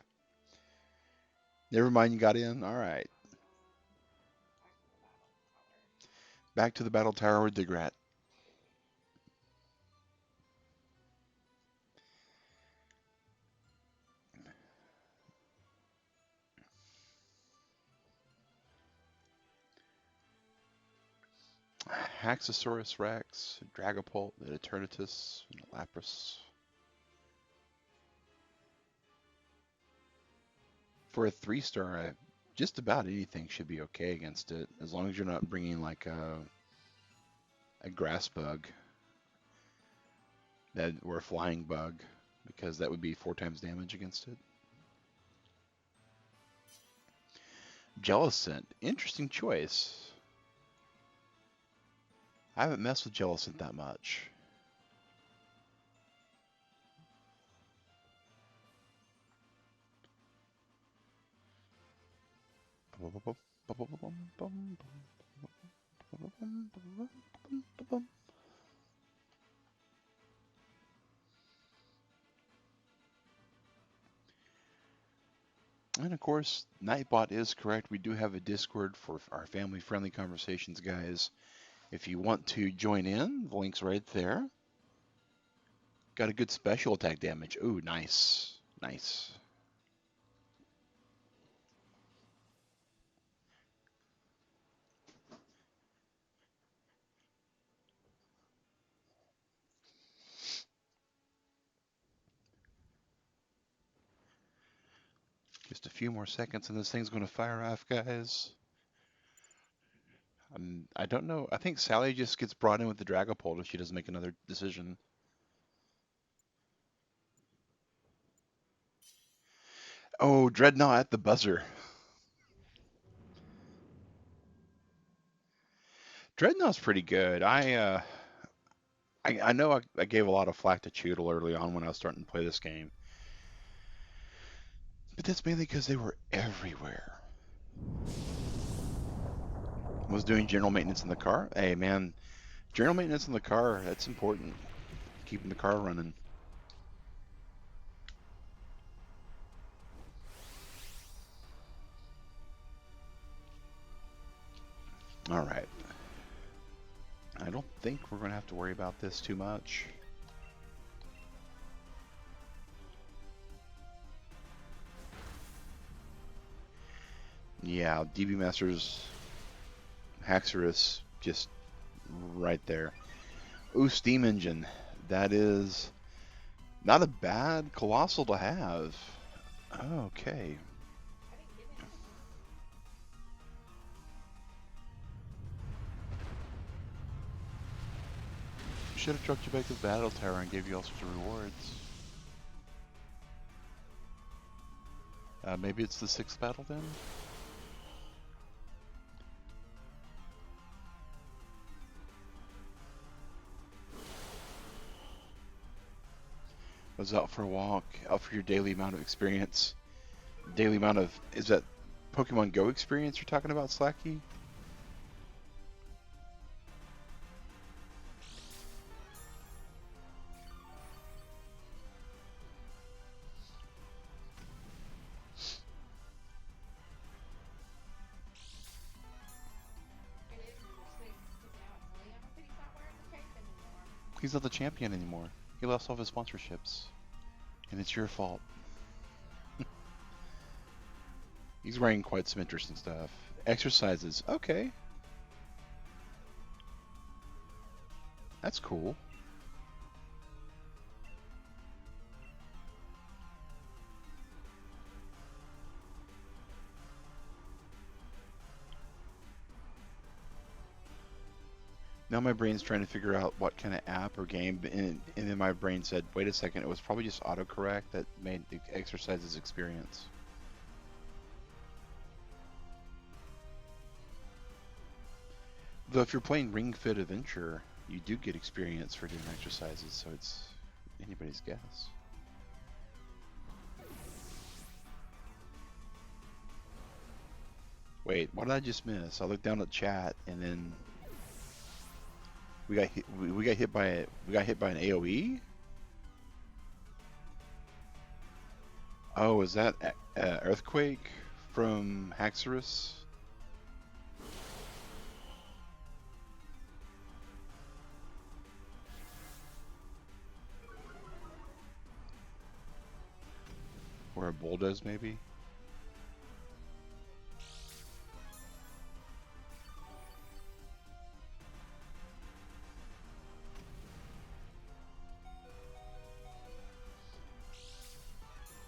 Never mind, you got in. All right. Back to the battle tower. Back to the battle tower with Digrat. Haxosaurus Rex, Dragapult, the Eternatus, and Lapras. For a 3-star, just about anything should be okay against it, as long as you're not bringing like a grass bug that or a flying bug, because that would be 4 times damage against it. Jellicent, interesting choice. I haven't messed with Jellicent that much. And of course, NightBot is correct. We do have a Discord for our family-friendly conversations, guys. If you want to join in, the link's right there. Got a good special attack damage. Ooh, nice. Nice. few more seconds and this thing's going to fire off, guys. I don't know. I think Sally just gets brought in with the Dragapult if she doesn't make another decision. Oh, Dreadnought at the buzzer. Dreadnought's pretty good. I know I gave a lot of flack to Choodle early on when I was starting to play this game, but that's mainly because they were everywhere. Was doing general maintenance in the car. Hey man, general maintenance in the car, that's important. Keeping the car running. All right. I don't think we're going to have to worry about this too much. Yeah, DB Masters, Haxorus, just right there. Ooh, Steam Engine. That is not a bad Colossal to have. Okay. I didn't get anything. Should have trucked you back to the Battle Tower and gave you all sorts of rewards. Maybe it's the 6th battle then? Was out for a walk, out for your daily amount of experience. Daily amount of, is that Pokemon Go experience you're talking about, Slacky? It is interesting because now it's Liam, but he's not wearing the cape anymore. He's not the champion anymore. He lost all of his sponsorships. And it's your fault. He's wearing quite some interesting stuff. Exercises. Okay. That's cool. Now my brain's trying to figure out what kind of app or game, and then my brain said, wait a second, it was probably just autocorrect that made the exercises experience. Though if you're playing Ring Fit Adventure, you do get experience for doing exercises, so it's anybody's guess. Wait, what did I just miss? I looked down at chat and then we got hit by an AoE? Oh, is that Earthquake from Haxorus? Or a Bulldoze, maybe?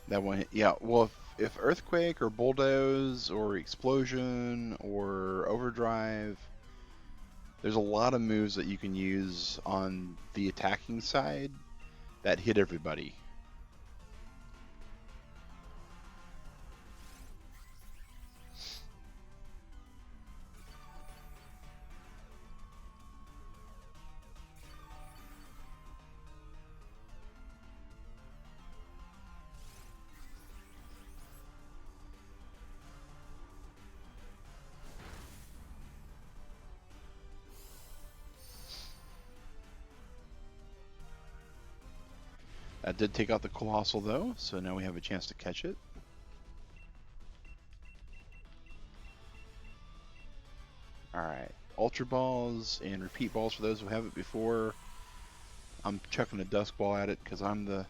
That one, yeah. Well, if Earthquake or Bulldoze or Explosion or Overdrive, there's a lot of moves that you can use on the attacking side that hit everybody. That did take out the Colossal though, so now we have a chance to catch it. Alright, Ultra Balls and Repeat Balls for those who have it before. I'm chucking a Dusk Ball at it because I'm the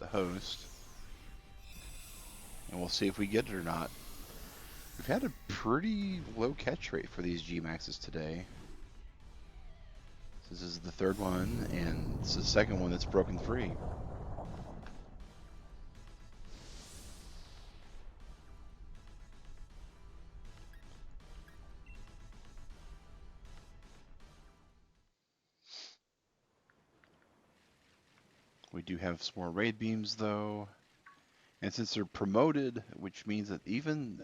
host. And we'll see if we get it or not. We've had a pretty low catch rate for these G-Maxes today. This is the third one, and it's the second one that's broken free. We do have some more raid beams though. And since they're promoted, which means that even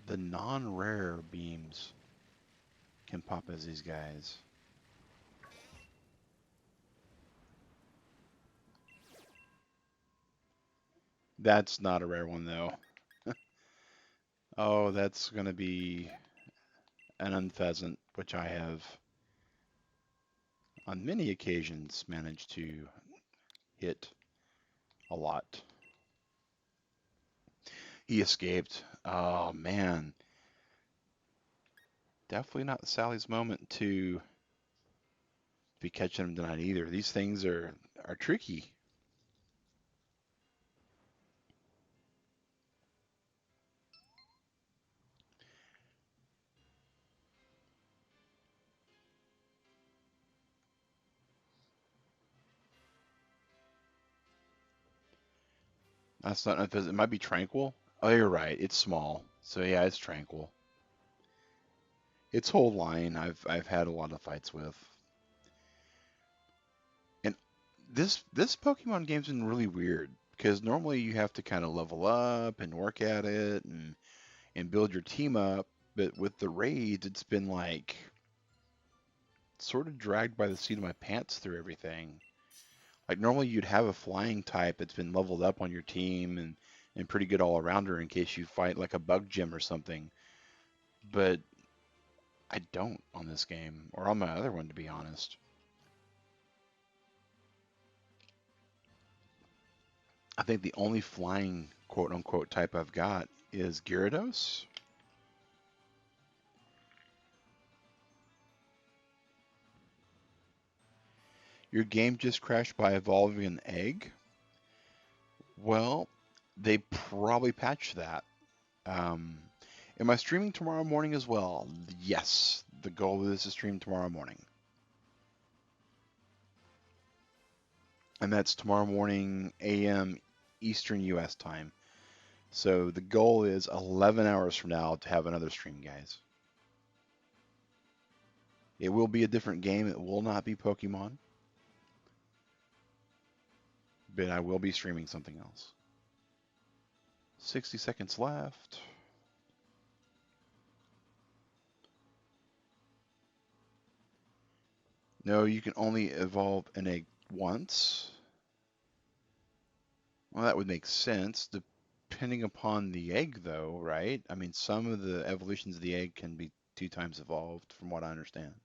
the non-rare beams can pop as these guys. That's not a rare one though. Oh, that's going to be an unpheasant, which I have on many occasions managed to hit a lot. He escaped. Oh man, definitely not Sally's moment to be catching him tonight either. These things are tricky. That's not unpheasant. It might be tranquil. Oh, you're right. It's small. So yeah, it's tranquil. Its whole line I've had a lot of fights with. And this Pokemon game's been really weird because normally you have to kind of level up and work at it and build your team up, but with the raids it's been like sort of dragged by the seat of my pants through everything. Like normally you'd have a flying type that's been leveled up on your team and pretty good all around her in case you fight like a bug gym or something. But I don't on this game or on my other one to be honest. I think the only flying quote unquote type I've got is Gyarados. Your game just crashed by evolving an egg. Well, they probably patched that. Um, am I streaming tomorrow morning as well? Yes. The goal is to stream tomorrow morning. And that's tomorrow morning, AM Eastern US time. So the goal is 11 hours from now to have another stream, guys. It will be a different game. It will not be Pokemon. But I will be streaming something else. 60 seconds left. No, you can only evolve an egg once. Well, that would make sense, depending upon the egg, though, right? I mean, some of the evolutions of the egg can be 2 times evolved, from what I understand.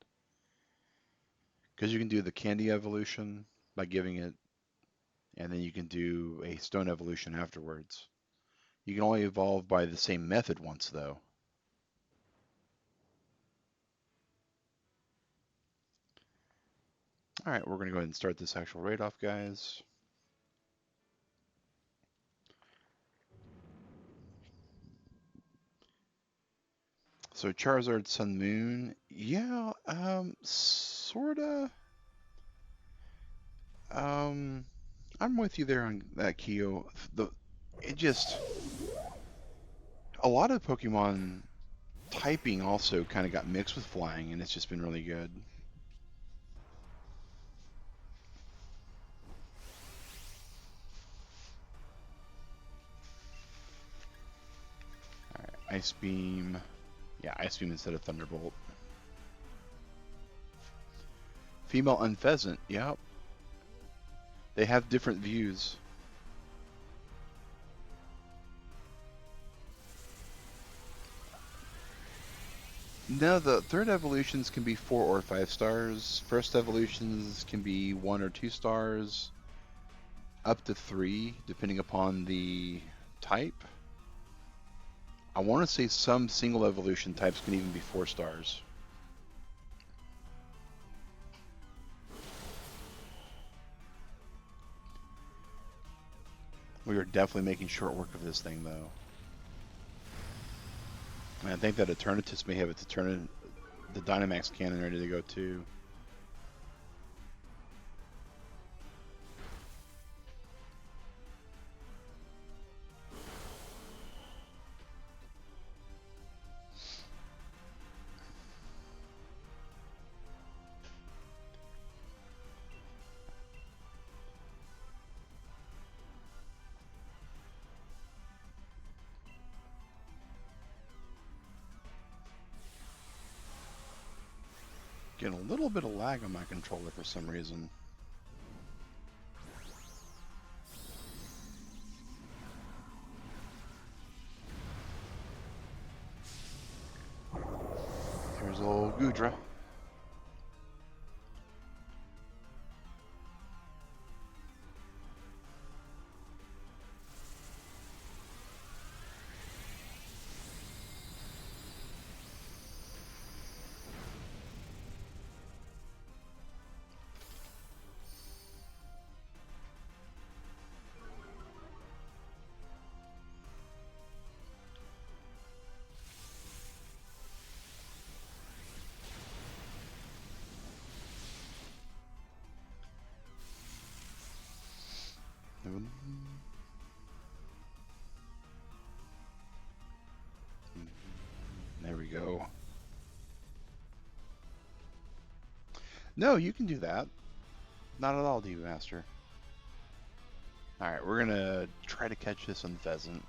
Because you can do the candy evolution by giving it, and then you can do a stone evolution afterwards. You can only evolve by the same method once, though. All right, we're going to go ahead and start this actual raid off, guys. So Charizard, Sun, Moon, yeah, sorta. Um, I'm with you there on that, Keo. It just a lot of Pokemon typing also kind of got mixed with flying, and it's just been really good. All right, Ice Beam. Yeah, Ice Beam instead of Thunderbolt. Female Unpheasant. Yep. They have different views. No, the third evolutions can be 4 or 5 stars. First evolutions can be 1 or 2 stars, up to 3, depending upon the type. I want to say some single evolution types can even be 4 stars. We are definitely making short work of this thing, though. And I think that Eternatus may have the Dynamax cannon ready to go, too. Getting a little bit of lag on my controller for some reason. There's old Gudra. There we go. No, you can do that. Not at all, D Master. Alright, we're gonna try to catch this on pheasant.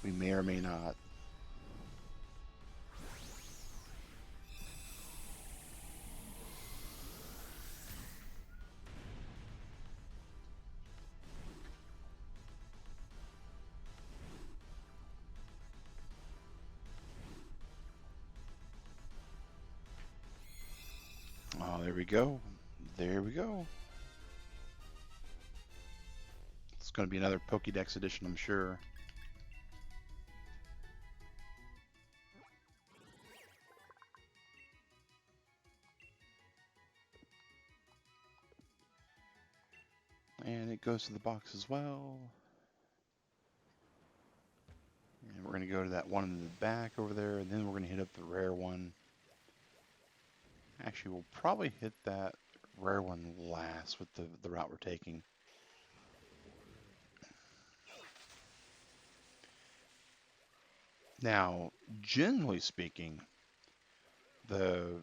We may or may not. Oh, there we go. There we go. It's going to be another Pokédex edition, I'm sure. And it goes to the box as well. And we're going to go to that one in the back over there, and then we're going to hit up the rare one. Actually, we'll probably hit that rare one last with the route we're taking. Now, generally speaking, the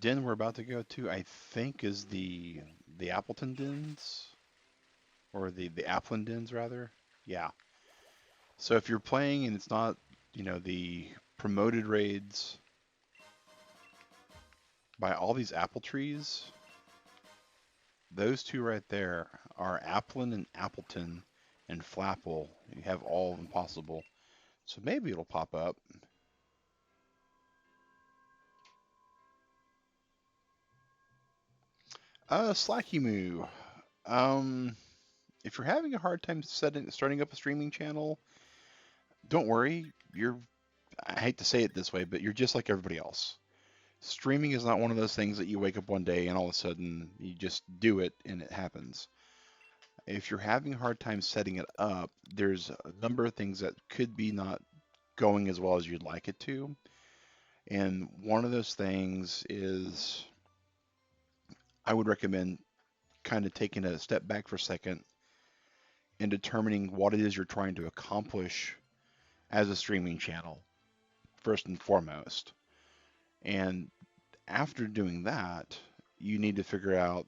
den we're about to go to, I think, is the Appleton dens, or the Applin dens rather. Yeah. So if you're playing and it's not, the promoted raids by all these apple trees, those two right there are Applin and Appleton and Flapple. You have all of them possible. So maybe it'll pop up. Slacky Moo. If you're having a hard time starting up a streaming channel, don't worry. I hate to say it this way, but you're just like everybody else. Streaming is not one of those things that you wake up one day and all of a sudden you just do it and it happens. If you're having a hard time setting it up, there's a number of things that could be not going as well as you'd like it to. And one of those things is I would recommend kind of taking a step back for a second and determining what it is you're trying to accomplish as a streaming channel, first and foremost. And after doing that, you need to figure out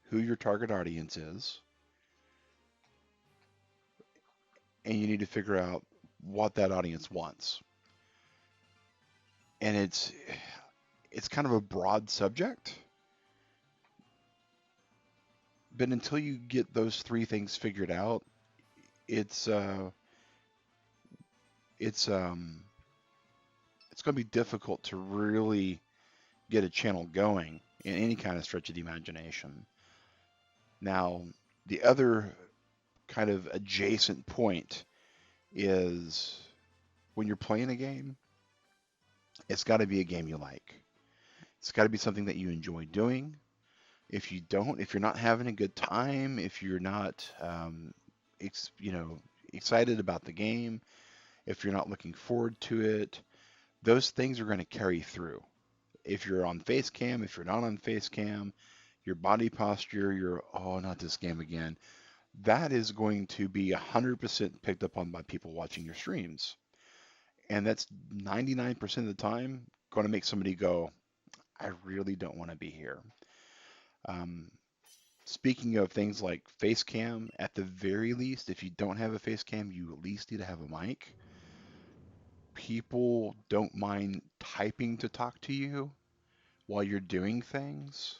who your target audience is, and you need to figure out what that audience wants. And it's kind of a broad subject, but until you get those three things figured out, it's it's going to be difficult to really get a channel going in any kind of stretch of the imagination. Now, the other kind of adjacent point is when you're playing a game, it's got to be a game you like. It's got to be something that you enjoy doing. If you're not having a good time, if you're not, excited about the game, if you're not looking forward to it, those things are going to carry through. If you're on face cam, if you're not on face cam, your body posture, oh, not this game again, that is going to be 100% picked up on by people watching your streams. And that's 99% of the time going to make somebody go, I really don't want to be here. Um, Speaking of things like face cam, at the very least, if you don't have a face cam, you at least need to have a mic. People don't mind typing to talk to you while you're doing things,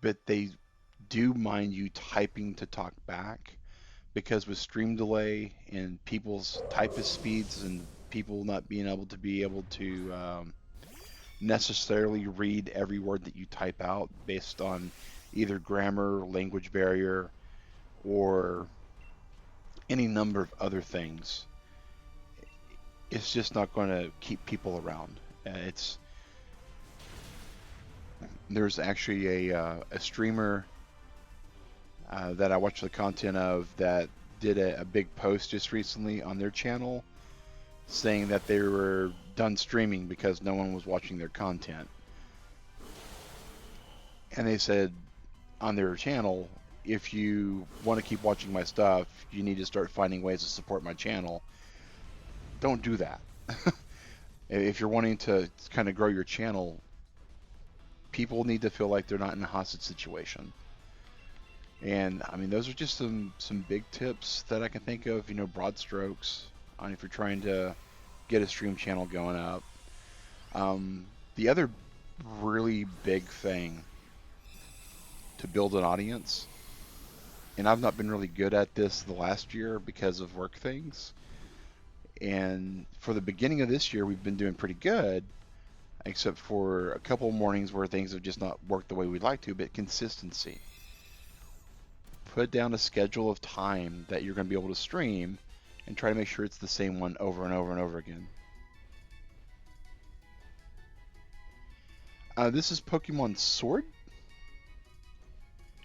but they do mind you typing to talk back because with stream delay and people's typist speeds and people not being able to necessarily read every word that you type out based on either grammar, language barrier, or any number of other things, it's just not going to keep people around. It's there's actually a streamer that I watch the content of that did a big post just recently on their channel saying that they were done streaming because no one was watching their content. And they said on their channel, if you want to keep watching my stuff, you need to start finding ways to support my channel. Don't do that. If you're wanting to kind of grow your channel, people need to feel like they're not in a hostage situation. And I mean, those are just some big tips that I can think of, broad strokes on if you're trying to get a stream channel going up. The other really big thing to build an audience, and I've not been really good at this the last year because of work things. And for the beginning of this year, we've been doing pretty good, except for a couple of mornings where things have just not worked the way we'd like to, but consistency. Put down a schedule of time that you're going to be able to stream and try to make sure it's the same one over and over and over again. This is Pokemon Sword,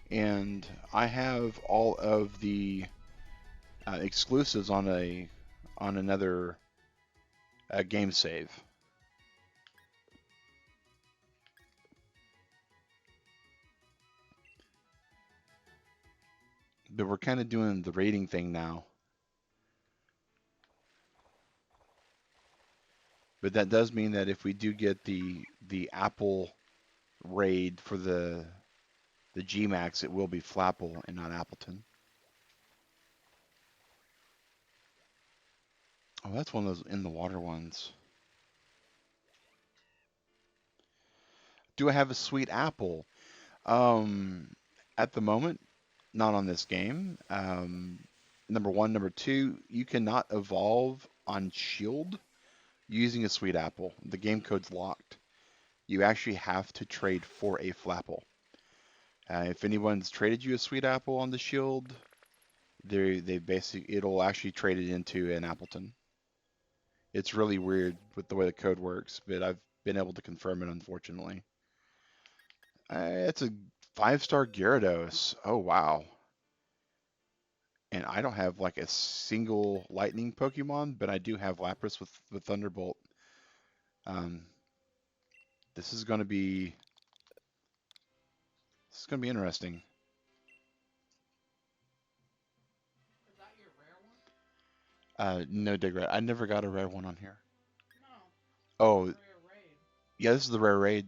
and I have all of the exclusives on another game save. But we're kind of doing the rating thing now. But that does mean that if we do get the Apple raid for the Gmax, it will be Flapple and not Appleton. Oh, that's one of those in the water ones. Do I have a sweet apple? Um, at the moment, not on this game. Number one. Number two, you cannot evolve on Shield using a sweet apple. The game code's locked. You actually have to trade for a Flapple. If anyone's traded you a sweet apple on the Shield, they basically it'll actually trade it into an Appleton. It's really weird with the way the code works, but I've been able to confirm it, unfortunately. It's a 5-star Gyarados. Oh, wow. And I don't have like a single lightning Pokemon, but I do have Lapras with Thunderbolt. Um, this is going to be interesting. Is that your rare one? No, Digrat. I never got a rare one on here. No. Oh, Rare raid. yeah, this is the rare raid.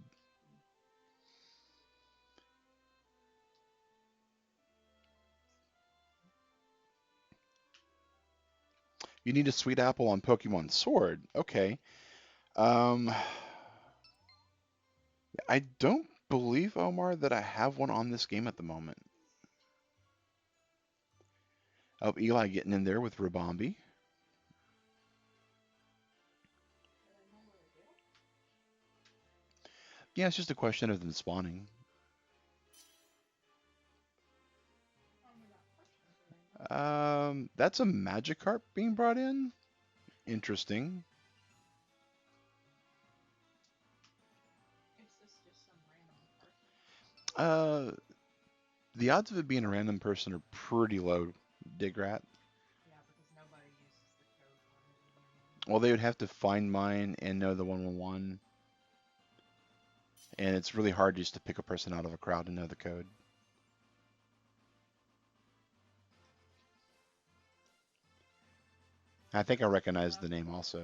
You need a sweet apple on Pokemon Sword. Okay. Um, I don't believe, Omar, that I have one on this game at the moment. Oh, Eli getting in there with Rabombi. Yeah, it's just a question of them spawning. That's a Magikarp being brought in. Interesting. Is this just some random person? Uh, the odds of it being a random person are pretty low, Digrat. Yeah, because nobody uses the code 111. Well, they would have to find mine and know the 111. And it's really hard just to pick a person out of a crowd and know the code. I think I recognize the name also.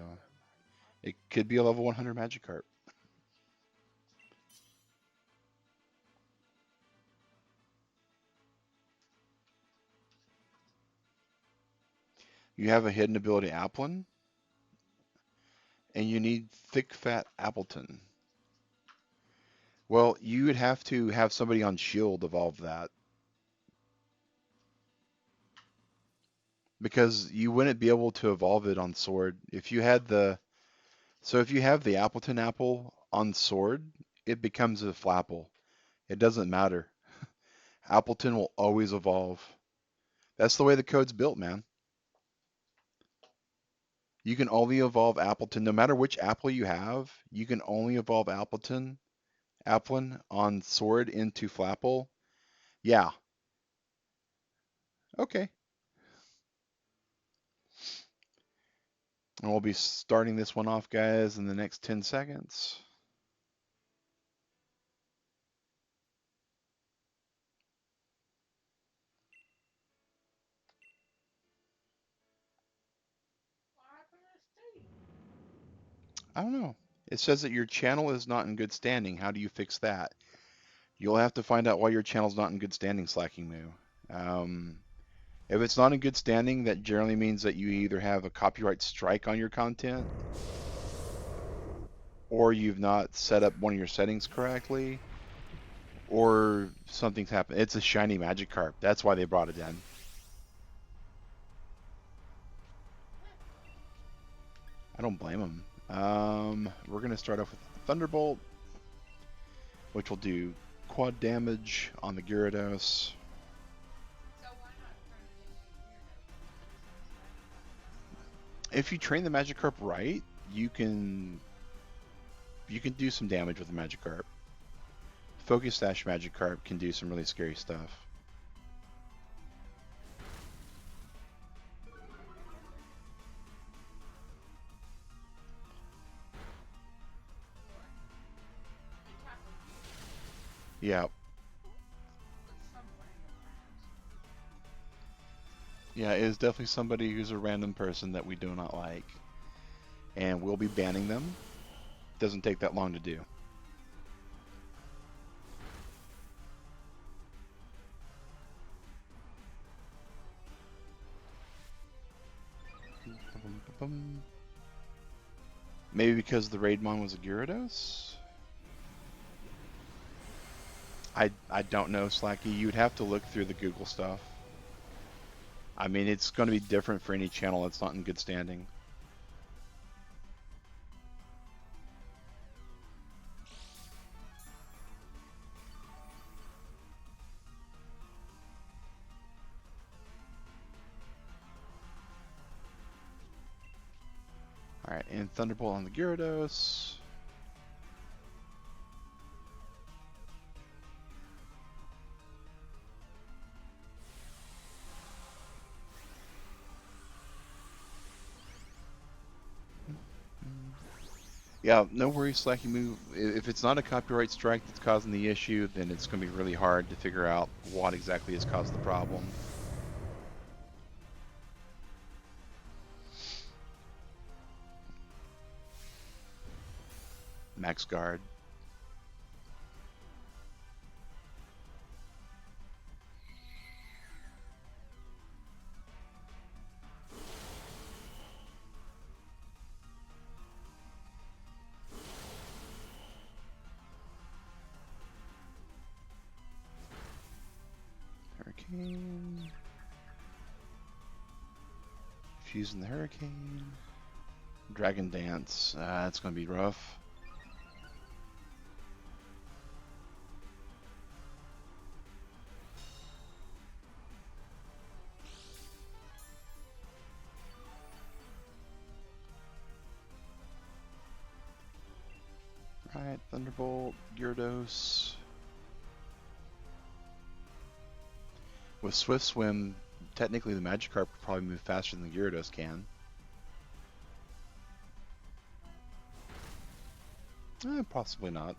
It could be a level 100 Magikarp. You have a hidden ability Applin, and you need thick fat Appleton. Well, you would have to have somebody on shield evolve that because you wouldn't be able to evolve it on sword. If you had the So if you have the Appleton apple on sword, it becomes a flapple. It doesn't matter. Appleton will always evolve. That's the way the code's built, man. You can only evolve Appleton, no matter which apple you have, you can only evolve Applin on sword into flapple. Yeah, okay. And we'll be starting this one off, guys, in the next 10 seconds. What happened to Steve? I don't know. It says that your channel is not in good standing. How do you fix that? You'll have to find out why your channel's not in good standing, Slacking Moo. If it's not in good standing, that generally means that you either have a copyright strike on your content, or you've not set up one of your settings correctly, or something's happened. It's a shiny Magikarp. That's why they brought it in. I don't blame them. We're going to start off with Thunderbolt, which will do quad damage on the Gyarados. So why not turn it into a Gyarados? If you train the Magikarp right, you can do some damage with the Magikarp. Focus Sash Magikarp can do some really scary stuff. Yeah, yeah, it is definitely somebody who's a random person that we do not like. And we'll be banning them. Doesn't take that long to do. Maybe because the Raidmon was a Gyarados? I don't know, Slacky. You'd have to look through the Google stuff. I mean, it's going to be different for any channel that's not in good standing. Alright, and Thunderbolt on the Gyarados. Yeah, no worries, Slacky Move. If it's not a copyright strike that's causing the issue, then it's going to be really hard to figure out what exactly has caused the problem. Max Guard. Hurricane. Fusing the Hurricane. Dragon Dance. That's going to be rough. Alright, Thunderbolt, Gyarados. With Swift Swim, technically the Magikarp could probably move faster than the Gyarados can. Possibly not.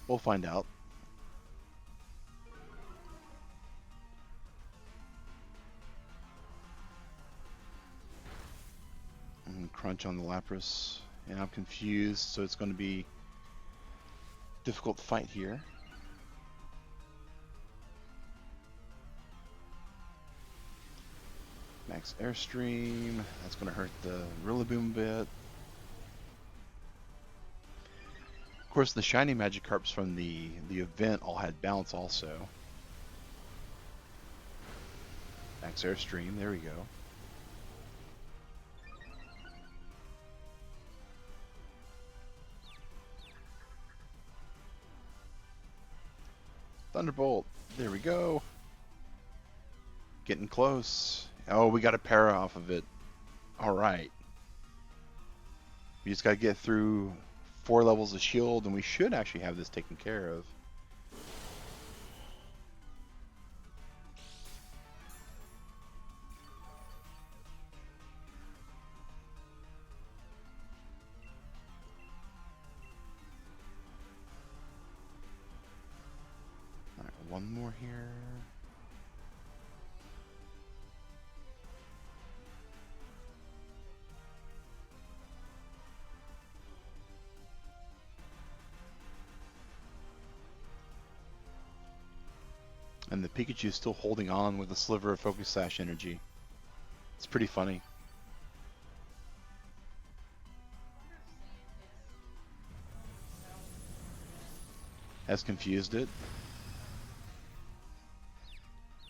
We'll find out. And crunch on the Lapras. And I'm confused, so it's going to be difficult to fight here. Max Airstream. That's going to hurt the Rillaboom a bit. Of course, the shiny Magikarps from the event all had bounce also. Max Airstream. There we go. Thunderbolt. There we go. Getting close. Oh, we got a para off of it. All right. We just got to get through 4 levels of shield, and we should actually have this taken care of. All right, one more here. And the Pikachu is still holding on with a sliver of Focus Sash energy. It's pretty funny. Has confused it.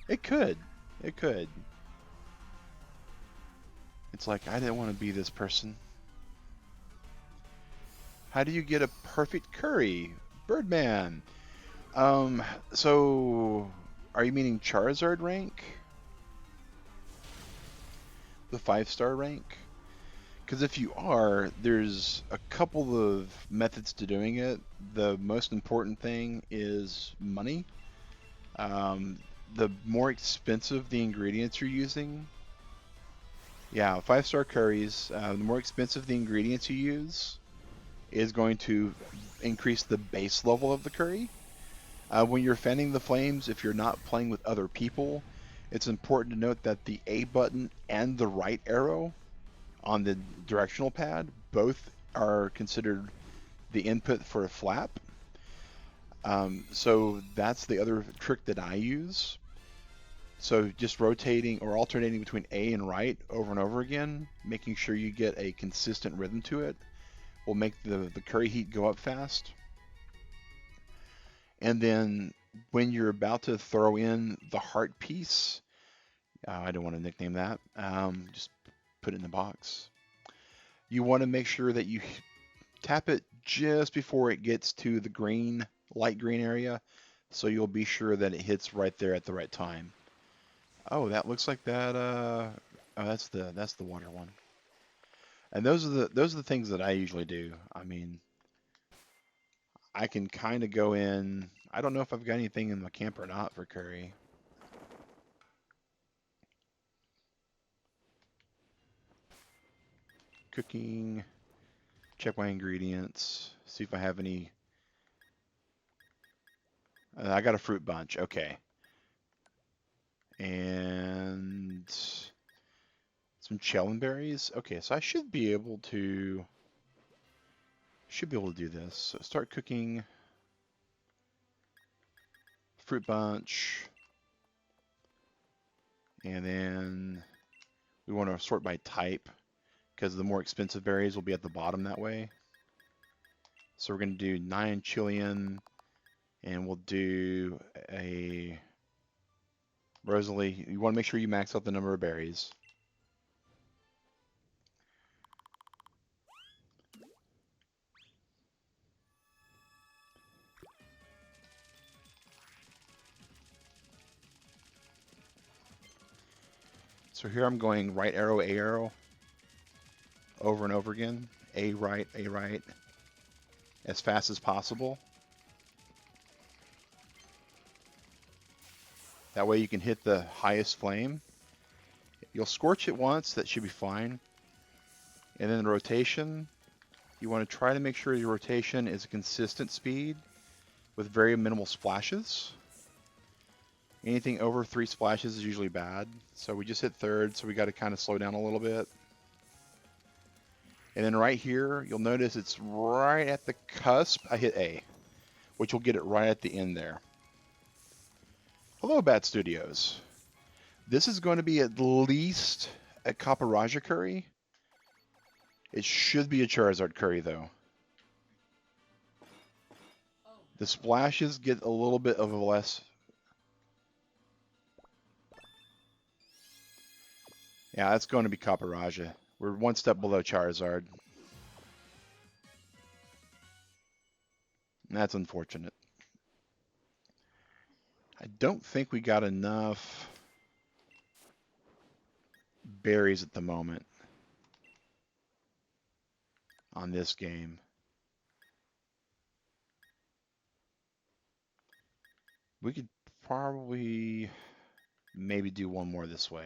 It could. It could. It's like, I didn't want to be this person. How do you get a perfect curry? Birdman. So are you meaning Charizard rank? The 5-star rank? Because if you are, there's a couple of methods to doing it. The most important thing is money. The more expensive the ingredients you're using, yeah, 5-star curries, the more expensive the ingredients you use is going to increase the base level of the curry. When you're fanning the flames, if you're not playing with other people, it's important to note that the A button and the right arrow on the directional pad both are considered the input for a flap. So that's the other trick that I use. So just rotating or alternating between A and right over and over again, making sure you get a consistent rhythm to it, will make the curry heat go up fast. And then when you're about to throw in the heart piece, I don't want to nickname that, just put it in the box. You want to make sure that you tap it just before it gets to the green, light green area, so you'll be sure that it hits right there at the right time. Oh, that looks like that. Oh, that's the water one. And those are the things that I usually do. I mean, I can kind of go in. I don't know if I've got anything in my camp or not for curry. Cooking. Check my ingredients. See if I have any. I got a fruit bunch. Okay. And some chelon berries. Okay, so I should be able to do this. So start cooking. Fruit bunch. And then we want to sort by type, because the more expensive berries will be at the bottom that way. So we're going to do 9 Chilean, and we'll do a Rosalie. You want to make sure you max out the number of berries. So here I'm going right arrow, A arrow, over and over again. A right, as fast as possible. That way you can hit the highest flame. You'll scorch it once, that should be fine. And then the rotation, you want to try to make sure your rotation is a consistent speed with very minimal splashes. Anything over 3 splashes is usually bad. So we just hit third, so we got to kind of slow down a little bit. And then right here, you'll notice it's right at the cusp. I hit A, which will get it right at the end there. Hello, Bat Studios. This is going to be at least a Kaparaja curry. It should be a Charizard curry, though. Oh The no. splashes get a little bit of a less... Yeah, that's going to be Kaparaja. We're one step below Charizard. That's unfortunate. I don't think we got enough berries at the moment on this game. We could probably maybe do one more this way.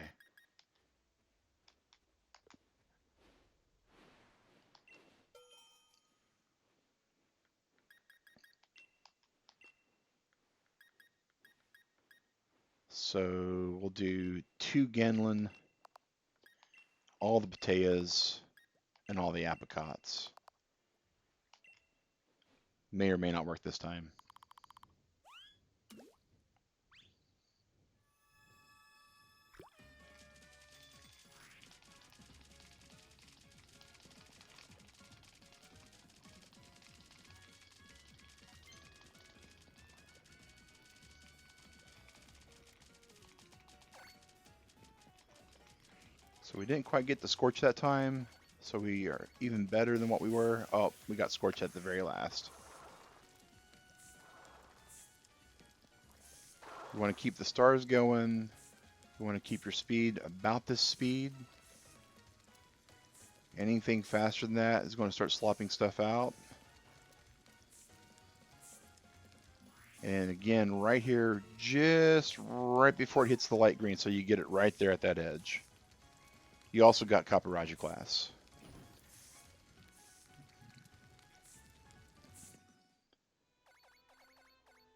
So we'll do 2 Genlin, all the potatoes, and all the apricots. May or may not work this time. So we didn't quite get the Scorch that time, so we are even better than what we were. Oh, we got Scorch at the very last. You want to keep the stars going. You want to keep your speed about this speed. Anything faster than that is going to start slopping stuff out. And again, right here, just right before it hits the light green, so you get it right there at that edge. You also got Kaparaja glass.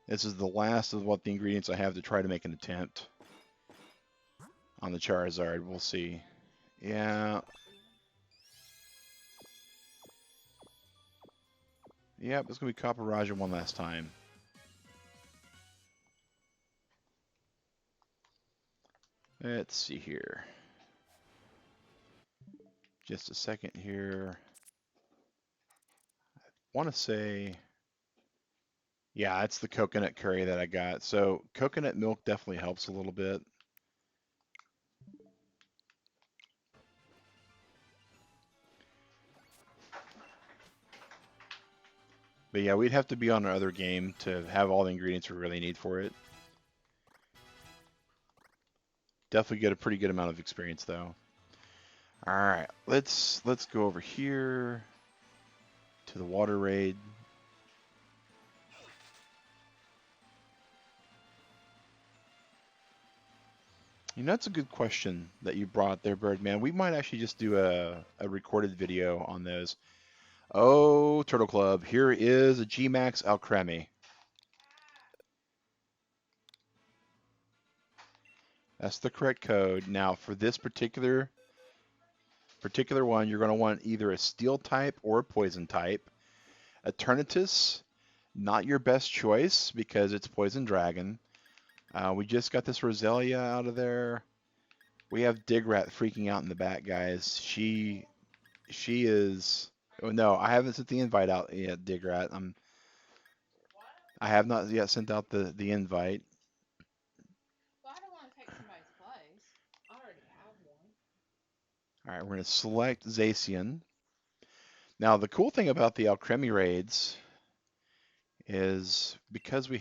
This is the last of what the ingredients I have to try to make an attempt on the Charizard. We'll see. Yeah. Yep, it's going to be Kaparaja one last time. Let's see here. Just a second here. I want to say, yeah, it's the coconut curry that I got. So coconut milk definitely helps a little bit. But yeah, we'd have to be on another game to have all the ingredients we really need for it. Definitely get a pretty good amount of experience though. All right, let's go over here to the water raid. You know, that's a good question that you brought there, Birdman. We might actually just do a recorded video on those. Oh, Turtle Club, here is a G-Max Alcremie. That's the correct code. Now, for this particular one, you're going to want either a steel type or a poison type. Eternatus, not your best choice because it's poison dragon. We just got this Roselia out of there. We have Digrat freaking out in the back, guys. She is. Oh no, I haven't sent the invite out yet, Digrat. I have not yet sent out the invite. Well, I don't want to take somebody's place. I already have one. All right, we're going to select Zacian. Now, the cool thing about the Alcremie raids is because we're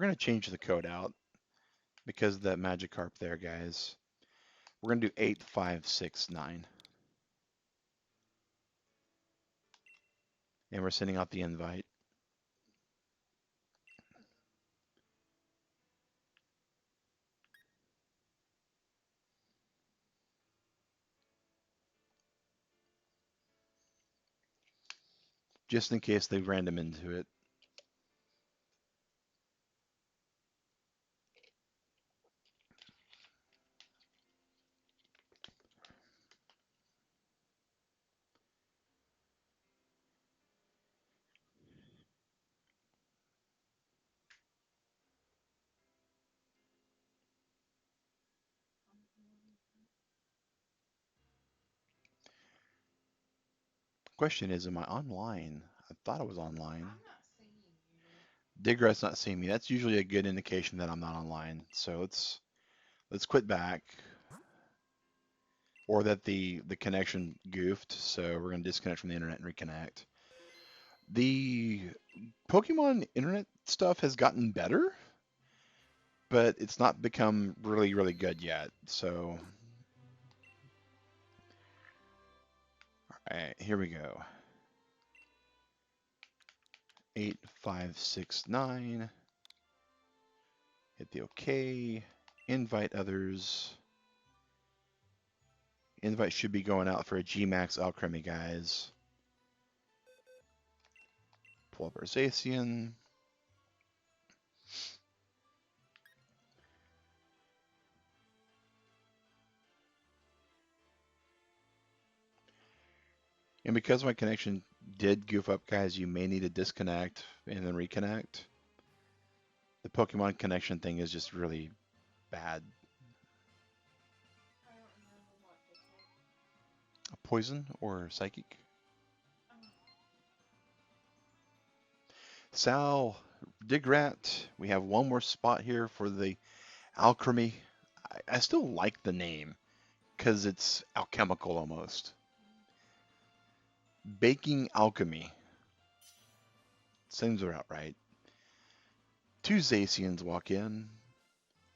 going to change the code out because of that Magikarp there, guys. We're going to do 8569. And we're sending out the invite. Just in case they random into it. Question is, am I online? I thought I was online. I'm not seeing you. Digrat's not seeing me. That's usually a good indication that I'm not online. So let's quit back, or that the connection goofed. So we're gonna disconnect from the internet and reconnect. The Pokemon internet stuff has gotten better, but it's not become really, really good yet. So, all right, here we go. 8569. Hit the OK. Invite others. Invite should be going out for a Gmax Alchemy, guys. Pull up our Zacian. And because my connection did goof up, guys, you may need to disconnect and then reconnect. The Pokemon connection thing is just really bad. I don't remember what this was. Poison or Psychic? Oh, Sal, Digrat, we have one more spot here for the Alchemy. I still like the name because it's alchemical almost. Baking Alchemy. Seems about right. Two Zacians walk in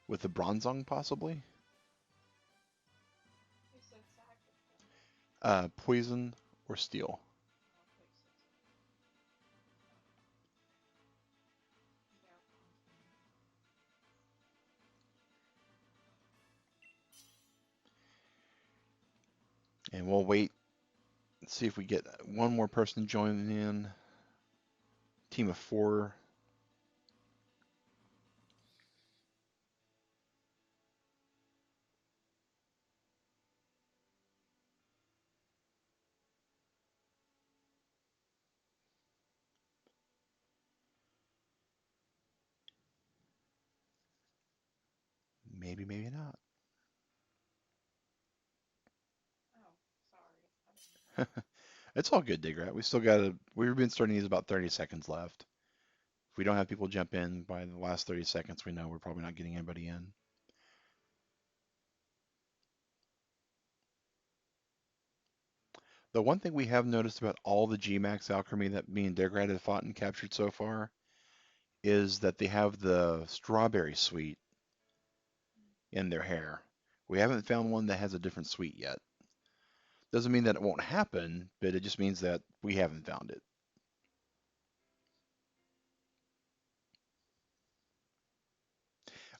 with a Bronzong possibly. he said psychic. Poison or Steel. Okay, so yeah, And we'll wait and see if we get one more person joining in. Team of 4. Maybe, maybe not. oh, sorry. It's all good, Digrat. We still got we've been starting these about 30 seconds left. If we don't have people jump in by the last 30 seconds, we know we're probably not getting anybody in. The one thing we have noticed about all the Gmax Alchemy that me and Digrat have fought and captured so far is that they have the strawberry sweet in their hair. We haven't found one that has a different sweet yet. Doesn't mean that it won't happen, but it just means that we haven't found it.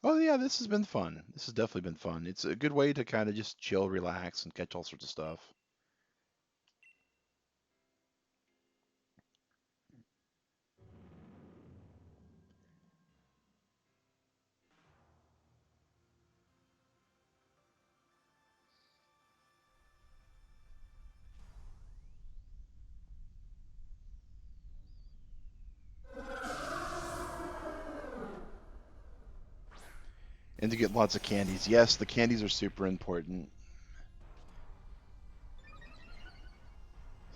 Oh yeah, this has been fun. This has definitely been fun. It's a good way to kind of just chill, relax, and catch all sorts of stuff. And to get lots of candies. Yes, the candies are super important.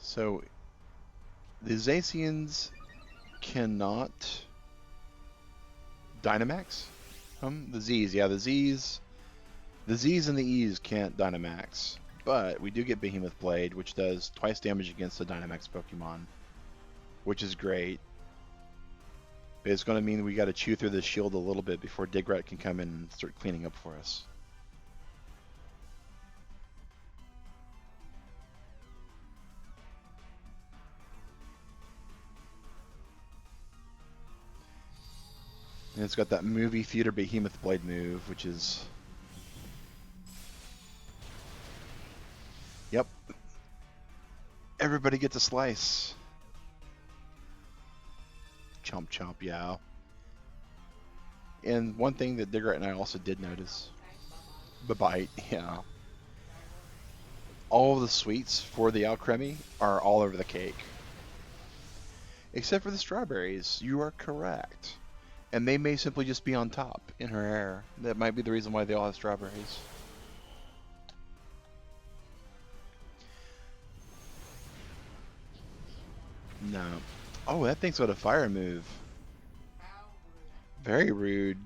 So the Zacians cannot Dynamax. The Z's, yeah, the Z's and the E's can't Dynamax, but we do get Behemoth Blade, which does twice damage against the Dynamax Pokemon, which is great. But it's going to mean we got to chew through the shield a little bit before Digrat can come in and start cleaning up for us. And it's got that movie theater Behemoth Blade move, which is... Yep. Everybody gets a slice. Chomp chomp, yeah. And one thing that Digrat and I also did notice, Okay, bye-bye. the bite, yeah. All of the sweets for the Alcremie are all over the cake. Except for the strawberries. You are correct. And they may simply just be on top in her hair. That might be the reason why they all have strawberries. No. Oh, that thing's got a fire move. How rude. Very rude.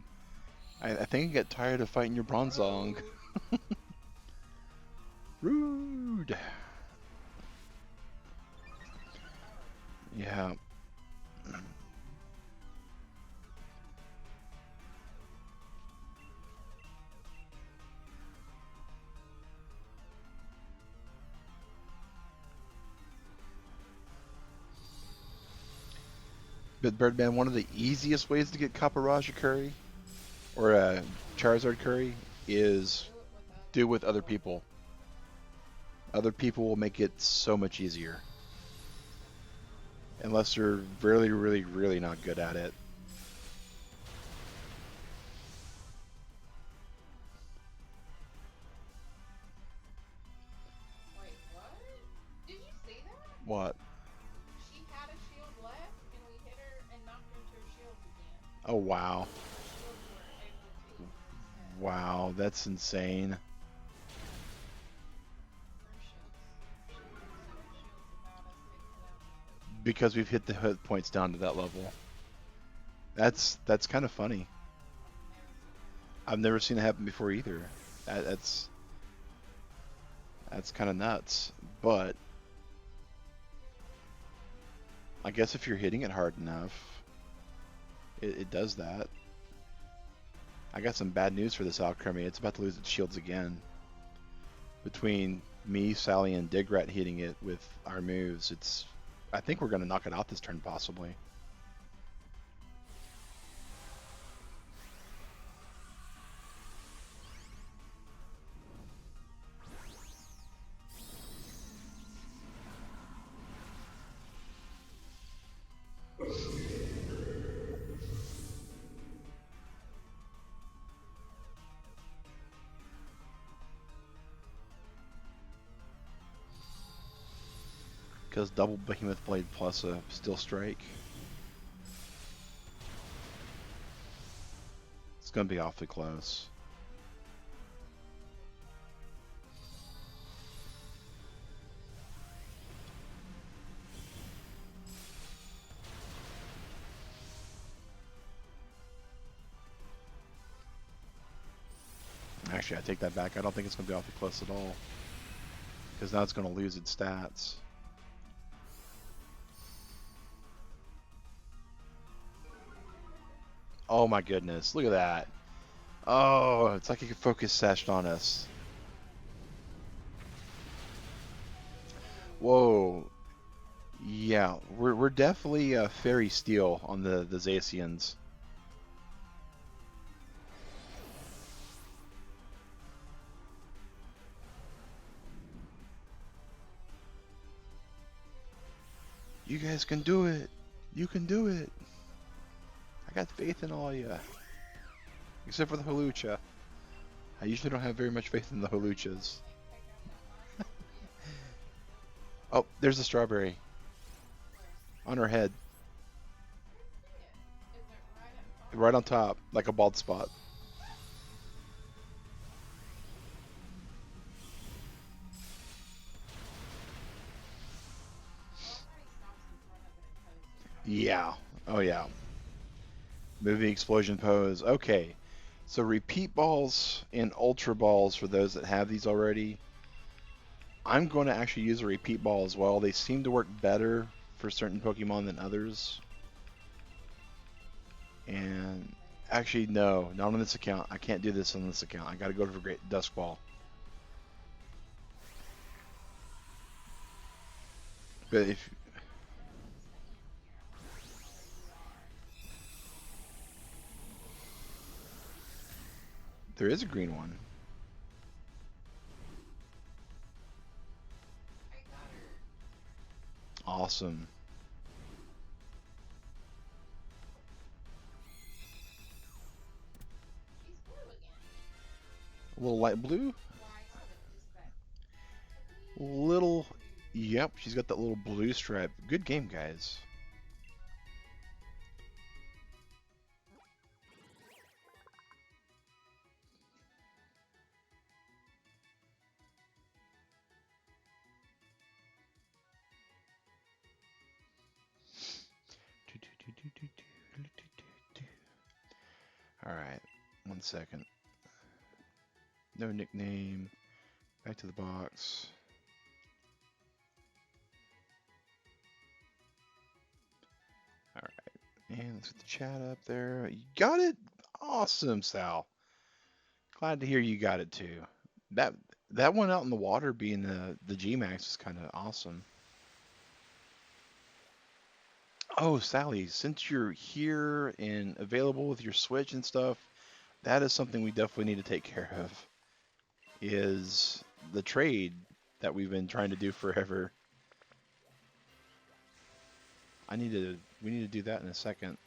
I think I get tired of fighting your Bronzong. Rude. Yeah. But Birdman, one of the easiest ways to get Kaparaja curry or Charizard curry is Do it with other do with other people. people. Other people will make it so much easier. Unless they're really, really, really not good at it. Wait, what? Did you see that? What? She had a shield left, and we hit her and knocked her into her shields again. Oh, wow. Her shields were able to reset. Wow, that's insane. Her shields. She had so much shields without us taking it out the potion. Because we've hit the hit points down to that level. That's kind of funny. I've never seen that. I've never seen it happen before either. That's kind of nuts. But I guess if you're hitting it hard enough, it does that. I got some bad news for this Alchemy. It's about to lose its shields again. Between me, Sally, and Digrat hitting it with our moves, I think we're going to knock it out this turn, possibly. Because double Behemoth Blade plus a Steel Strike. It's going to be awfully close. Actually, I take that back. I don't think it's going to be awfully close at all. Because now it's going to lose its stats. Oh my goodness, look at that. Oh, it's like it could focus session on us. Whoa. Yeah, we're definitely fairy steel on the Zacians. You guys can do it. You can do it. I got faith in all ya. Except for the Holucha. I usually don't have very much faith in the Holuchas. Take out that last one. Oh, there's a strawberry on her head. Is it right up top? Right on top, like a bald spot. Oh, I thought he stops in front of it and poses. Yeah. Oh yeah. Moving explosion pose. Okay. So repeat balls and ultra balls for those that have these already. I'm going to actually use a repeat ball as well. They seem to work better for certain Pokemon than others. And actually, no, not on this account. I can't do this on this account. I got to go for Great Dusk Ball. But if there is a green one, I got her. awesome. She's blue again. A little light blue, Twice, but just that. little. Yep, she's got that little blue stripe. Good game, guys. Alright, 1 second. No nickname. Back to the box. Alright, and let's get the chat up there. You got it? Awesome, Sal. Glad to hear you got it too. That that one out in the water being the G-Max is kind of awesome. Oh, Sally, since you're here and available with your Switch and stuff, that is something we definitely need to take care of. Is the trade that we've been trying to do forever. We need to do that in a second.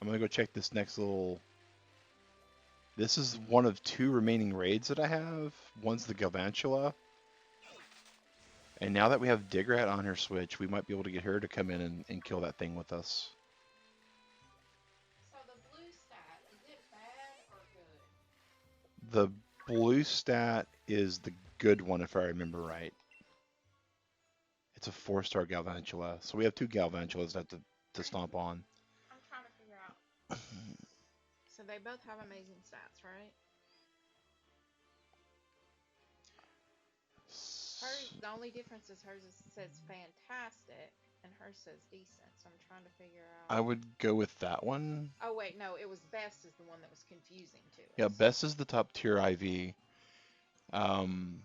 I'm gonna go check this next little. This is one of 2 remaining raids that I have. One's the Galvantula. And now that we have Digrat on her Switch, we might be able to get her to come in and kill that thing with us. So the blue stat, is it bad or good? The blue stat is the good one, if I remember right. It's a 4-star Galvantula. So we have 2 Galvantulas to stomp on. I'm trying to figure out. So they both have amazing stats, right? Hers, the only difference is hers says fantastic and hers says decent. So I'm trying to figure I out. would go with that one. Oh wait, no, it was best is the one that was confusing to Yeah, us. best is the top tier IV. Um,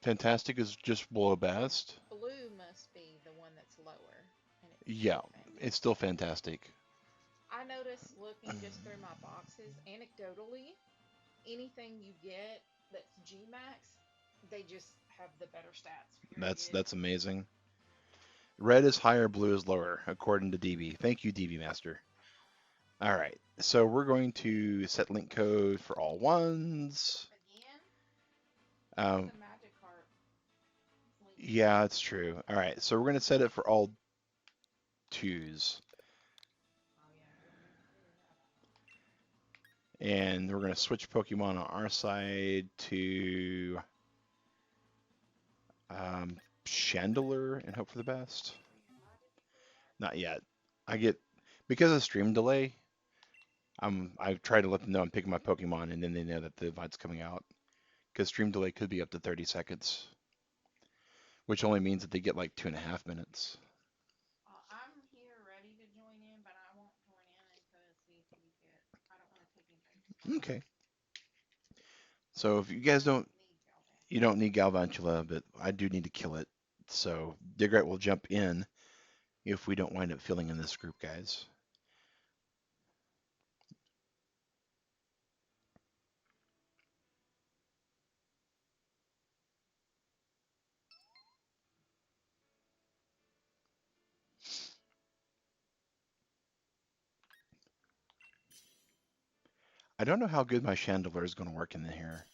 Fantastic is just below best. Blue must be the one that's lower, and it's Yeah, still fantastic. it's still fantastic. I noticed looking just through my boxes, anecdotally, anything you get that's G Max, they just have the better stats. Period. That's amazing. Red is higher, blue is lower, according to DB. Thank you, DB Master. All right, so we're going to set link code for all ones. Again, Um, the magic heart. yeah, it's true. All right, so we're going to set it for all 2s. Oh yeah, I didn't even figure that out. And we're going to switch Pokemon on our side to Chandelure and hope for the best. Not yet. I get, because of stream delay, I try to let them know I'm picking my Pokemon, and then they know that the invite's coming out. Because stream delay could be up to 30 seconds, which only means that they get like 2.5 minutes. I'm here ready to join in, but I won't join in until see if we get. I don't want to take anybody's. Okay. So if you guys don't, you don't need Galvantula, but I do need to kill it. So Digrat will jump in if we don't wind up filling in this group, guys. I don't know how good my Chandelure is going to work in here.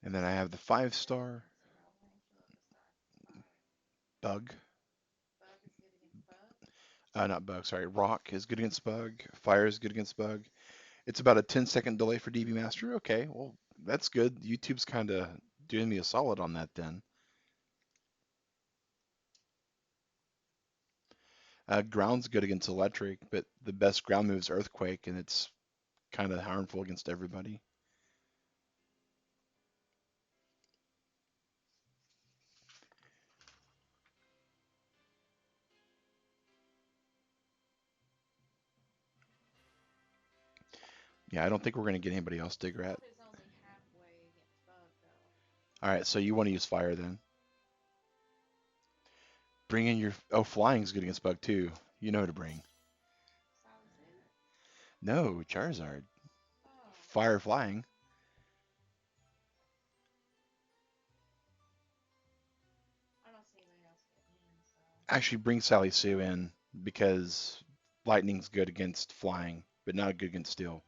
And then I have the 5-star Bug. Bug is good against bug. Not Bug, sorry. Rock is good against Bug. Fire is good against Bug. It's about a 10-second delay for DB Master. Okay, well, that's good. YouTube's kind of doing me a solid on that then. Ground's good against Electric, but the best ground move is Earthquake, and it's kind of harmful against everybody. Yeah, I don't think we're going to get anybody else Digrat. Bug is only halfway against bug though. All right, so you want to use Fire then. Bring in your... Oh, Flying's good against Bug too. You know who to bring. Silasig? No, Charizard. Oh. Fire Flying. I don't see anybody else getting in, so. Actually, bring Sally Sue in because Lightning's good against Flying, but not good against Steel.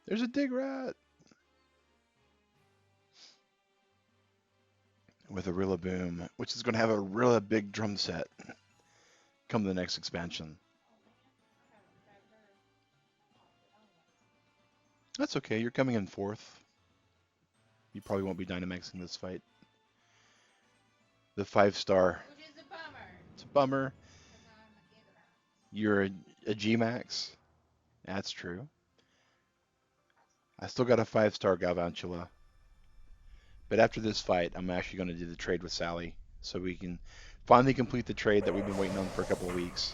There's a Digrat! With a Rillaboom, which is going to have a really big drum set come the next expansion. Oh man, I haven't fed her off at all. That's okay, you're coming in 4th. You probably won't be Dynamaxing this fight. The 5-star. Which is a bummer, It's a bummer. because I'm a Gigabout. You're a G-Max. That's true. I still got a 5-star Galvantula. But after this fight, I'm actually going to do the trade with Sally, so we can finally complete the trade that we've been waiting on for a couple of weeks.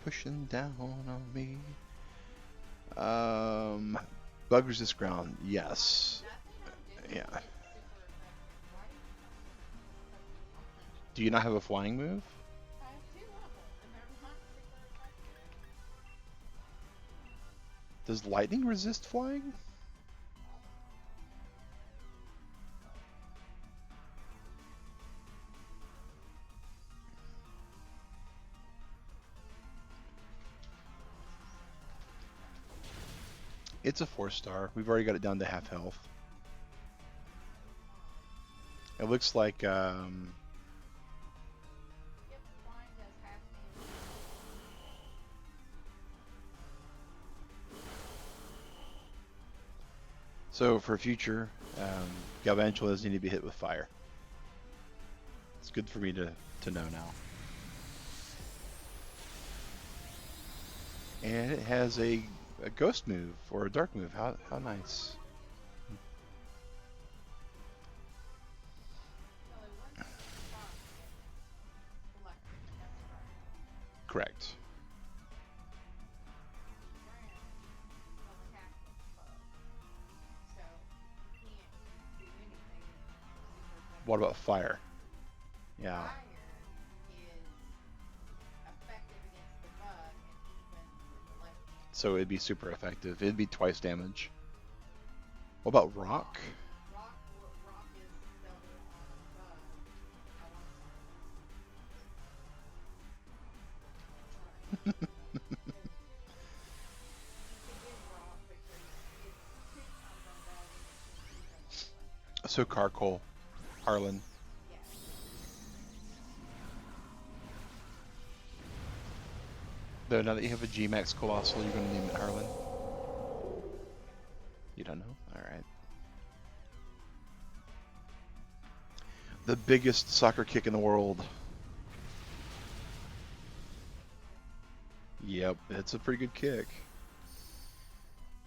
Pushing down on me. Bug resist ground, yes. Nothing on Yeah. Disney is super effective. Why do you Pokemon? Do you not have a flying move? I have two of them, and they're not super effective. Does lightning resist flying? It's a 4-star. We've already got it down to half health. It looks like Yep, flying does half damage. so for future, Galvantulas need to be hit with fire. It's good for me to know now. And it has a ghost move or a dark move. How nice. Well, it wasn't frost, it was electric. That's right. Correct. Ground only half the bug, so you can't do anything super effective. What about fire? Yeah. Fire is effective against the bug and even with electric. So it'd be super effective. It'd be twice damage. What about rock? Rock is double on bug. I want to say that. You can do rock because it's 2 times on bug and it's 2 times on electric. So Carkol, Harlan. Yeah. Though now that you have a G-Max Colossal, you're going to name it Harlan? You don't know? Alright. The biggest soccer kick in the world. Yep, it's a pretty good kick.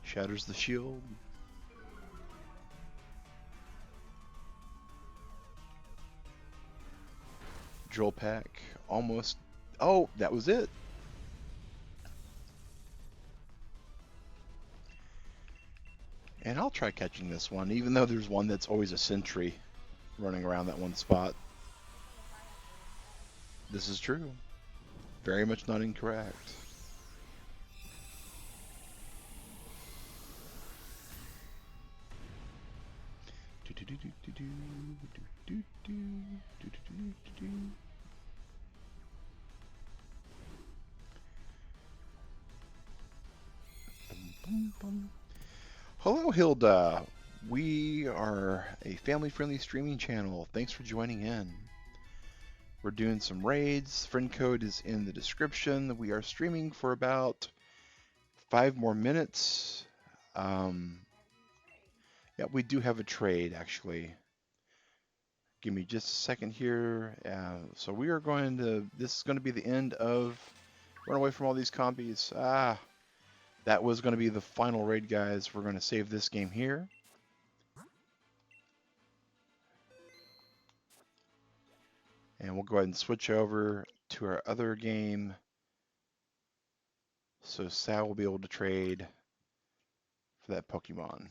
Shatters the shield. Drill pack. Almost. Oh, that was it. And I'll try catching this one, even though there's one that's always a sentry running around that one spot. This is true. Very much not incorrect. Hello, Hilda. We are a family-friendly streaming channel. Thanks for joining in. We're doing some raids. Friend code is in the description. We are streaming for about 5 more minutes. Yeah, we do have a trade, actually. Give me just a second here. So we are going to, this is going to be the end of, run away from all these compies. That was going to be the final raid, guys. We're going to save this game here. And we'll go ahead and switch over to our other game. So Sal will be able to trade for that Pokemon.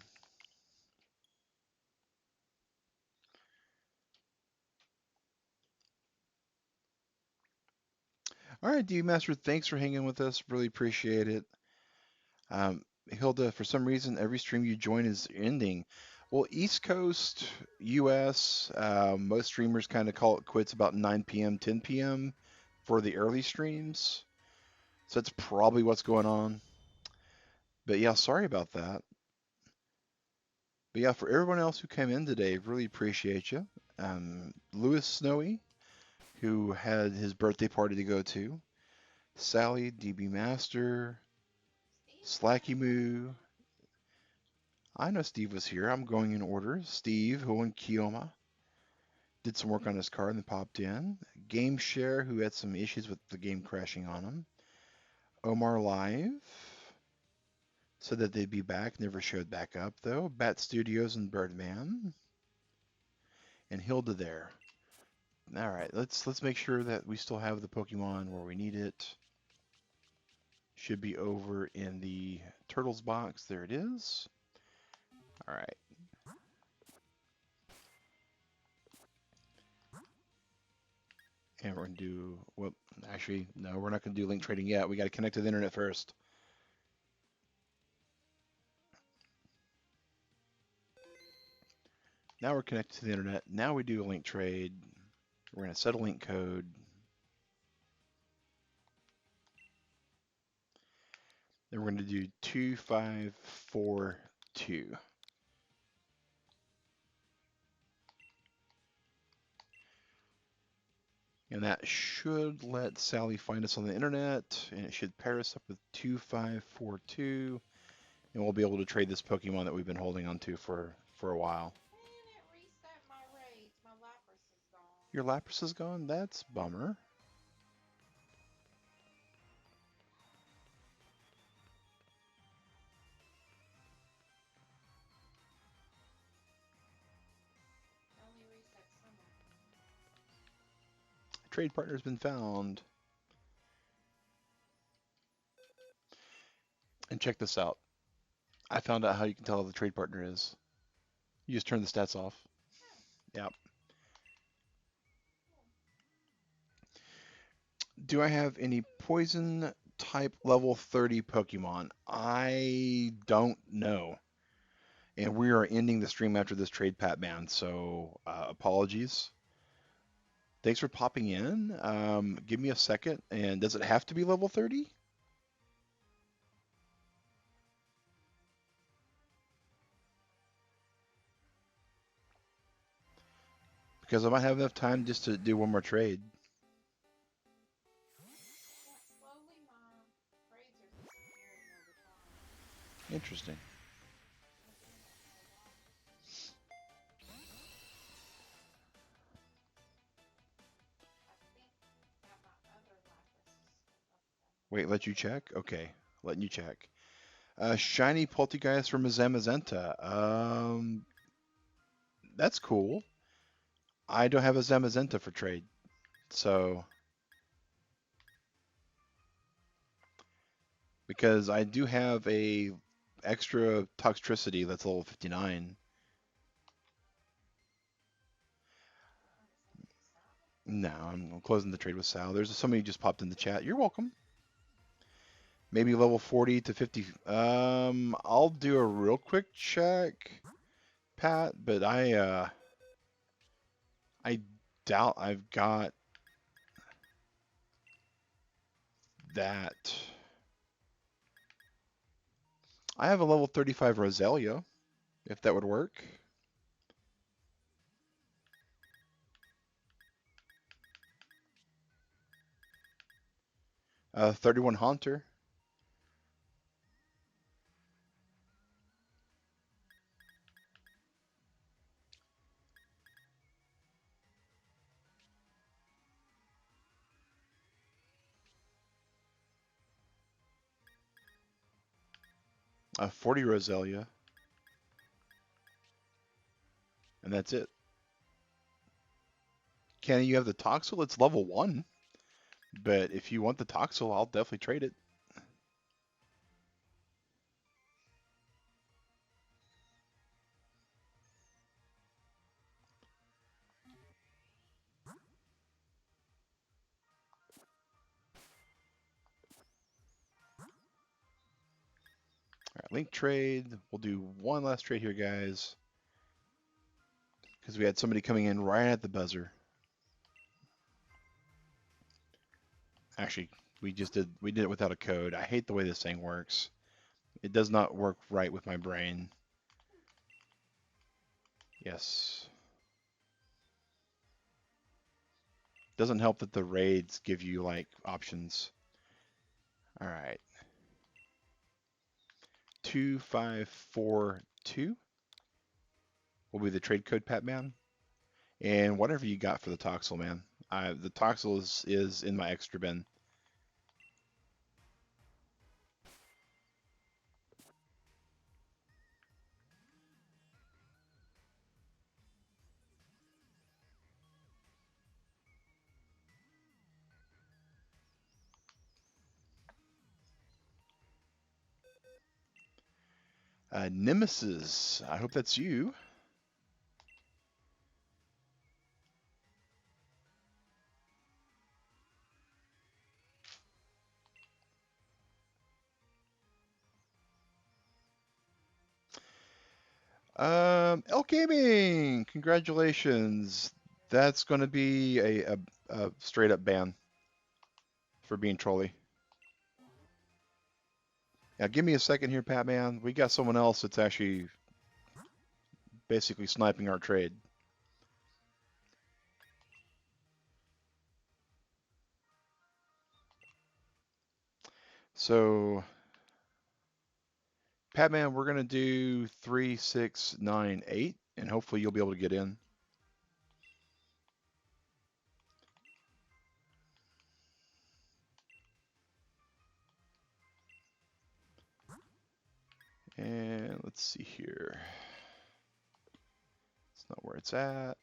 All right, D Master, thanks for hanging with us. Really appreciate it. Hilda, for some reason, every stream you join is ending. Well, East Coast, US, most streamers kind of call it quits about 9 p.m., 10 p.m. for the early streams. So that's probably what's going on. But yeah, sorry about that. But yeah, for everyone else who came in today, really appreciate you. Lewis Snowy, who had his birthday party to go to. Sally, DB Master, Steve was Slacky here. Moo. I know Steve was here. I'm going in order. Steve, who in Kioma, did some work on his car and then popped in. Game Share, who had some issues with the game crashing on him. Omar Live said that they'd be back, never showed back up though. Bat Studios and Birdman. And Hilda there. All right, let's make sure that we still have the Pokemon where we need it. Should be over in the Turtles box. There it is. All right. And we're going to do, well, actually, no, we're not going to do link trading yet. We got to connect to the internet first. Now we're connected to the internet. Now we do a link trade. We're going to set a link code. Then we're going to do 2542. And that should let Sally find us on the internet, and it should pair us up with 2542, and we'll be able to trade this Pokemon that we've been holding on to for a while. Man, it reset my raids. My Lapras is gone. Your Lapras is gone? That's bummer. It only reset some of them. Trade partner's been found. And check this out. I found out how you can tell how the trade partner is. You just turn the stats off. Oh, Yep. cool. Do I have any poison type level 30 Pokemon? I don't know. And we are ending the stream after this trade pat ban, so apologies. Thanks for popping in. Give me a second. And does it have to be level 30? Because I might have enough time just to do one more trade. Yeah, slowly my raids are disappearing over time. Interesting. I've been doing it so long. I think that my other Lapras is still up there. Wait, let you check? Okay, letting you check. Shiny Poltergeist from Zamazenta. That's cool. I don't have a Zamazenta for trade, so because I do have a extra Toxtricity that's level 59. Want to send it to Sal? No, I'm closing the trade with Sal. There's somebody just popped in the chat. You're welcome. Maybe level 40 to 50. I'll do a real quick check, Pat, but I doubt I've got that. I have a level 35 Roselia, if that would work. 31 Haunter. A 40 Roselia. And that's it. Kenny, you have the Toxel? It's level 1. But if you want the Toxel, I'll definitely trade it. All right, link trade. We'll do one last trade here, guys. Because we had somebody coming in right at the buzzer. Actually, we did it without a code. I hate the way this thing works. It does not work right with my brain. Yes. Doesn't help that the raids give you like options. All right. 2542 will be the trade code, Patman. And whatever you got for the Toxel, man. The Toxel is in my extra bin. Nemesis, I hope that's you. Elk Gaming, congratulations. That's going to be a straight up ban for being trolly. Now, give me a second here, Patman. We got someone else that's actually basically sniping our trade. So, Patman, we're going to do 3698, and hopefully you'll be able to get in. And let's see here. It's not where it's at.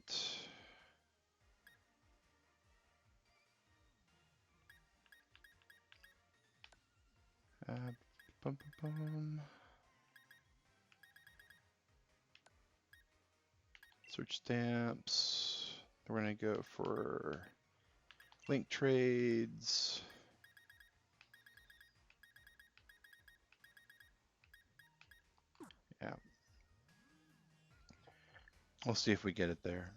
Bum, bum, bum. Search stamps. We're going to go for link trades. Yeah. We'll see if we get it there.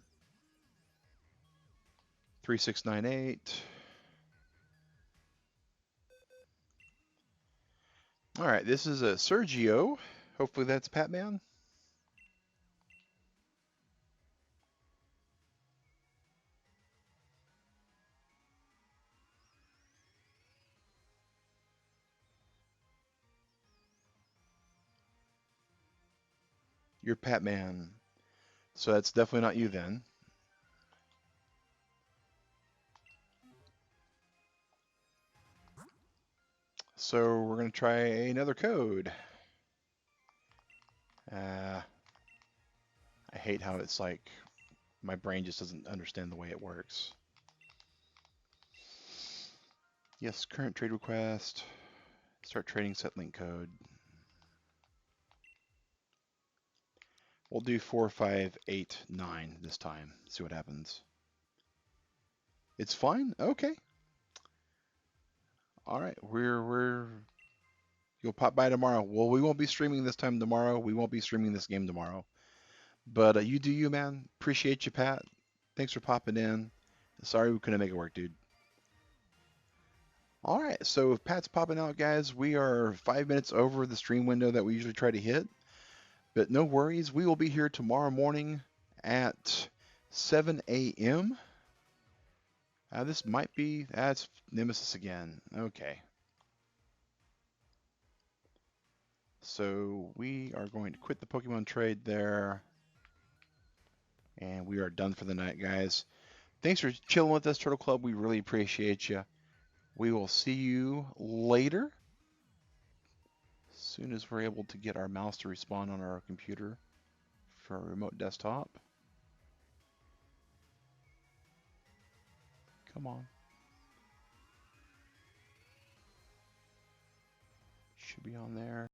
3698. All right, this is a Sergio. Hopefully that's Patman. You're Patman. So that's definitely not you then. So we're going to try another code. I hate how it's like my brain just doesn't understand the way it works. Yes, current trade request. Start trading, set link code. We'll do 4589 this time. See what happens. It's fine? Okay. All right. You'll pop by tomorrow. Well, we won't be streaming this time tomorrow. We won't be streaming this game tomorrow. But you do you, man. Appreciate you, Pat. Thanks for popping in. Sorry we couldn't make it work, dude. All right, so if Pat's popping out, guys, we are 5 minutes over the stream window that we usually try to hit. But no worries, we will be here tomorrow morning at 7 a.m. This might be, that's Nemesis again. Okay. So we are going to quit the Pokemon trade there. And we are done for the night, guys. Thanks for chilling with us, Turtle Club. We really appreciate you. We will see you later. As soon as we're able to get our mouse to respond on our computer for our remote desktop. Come on. Should be on there.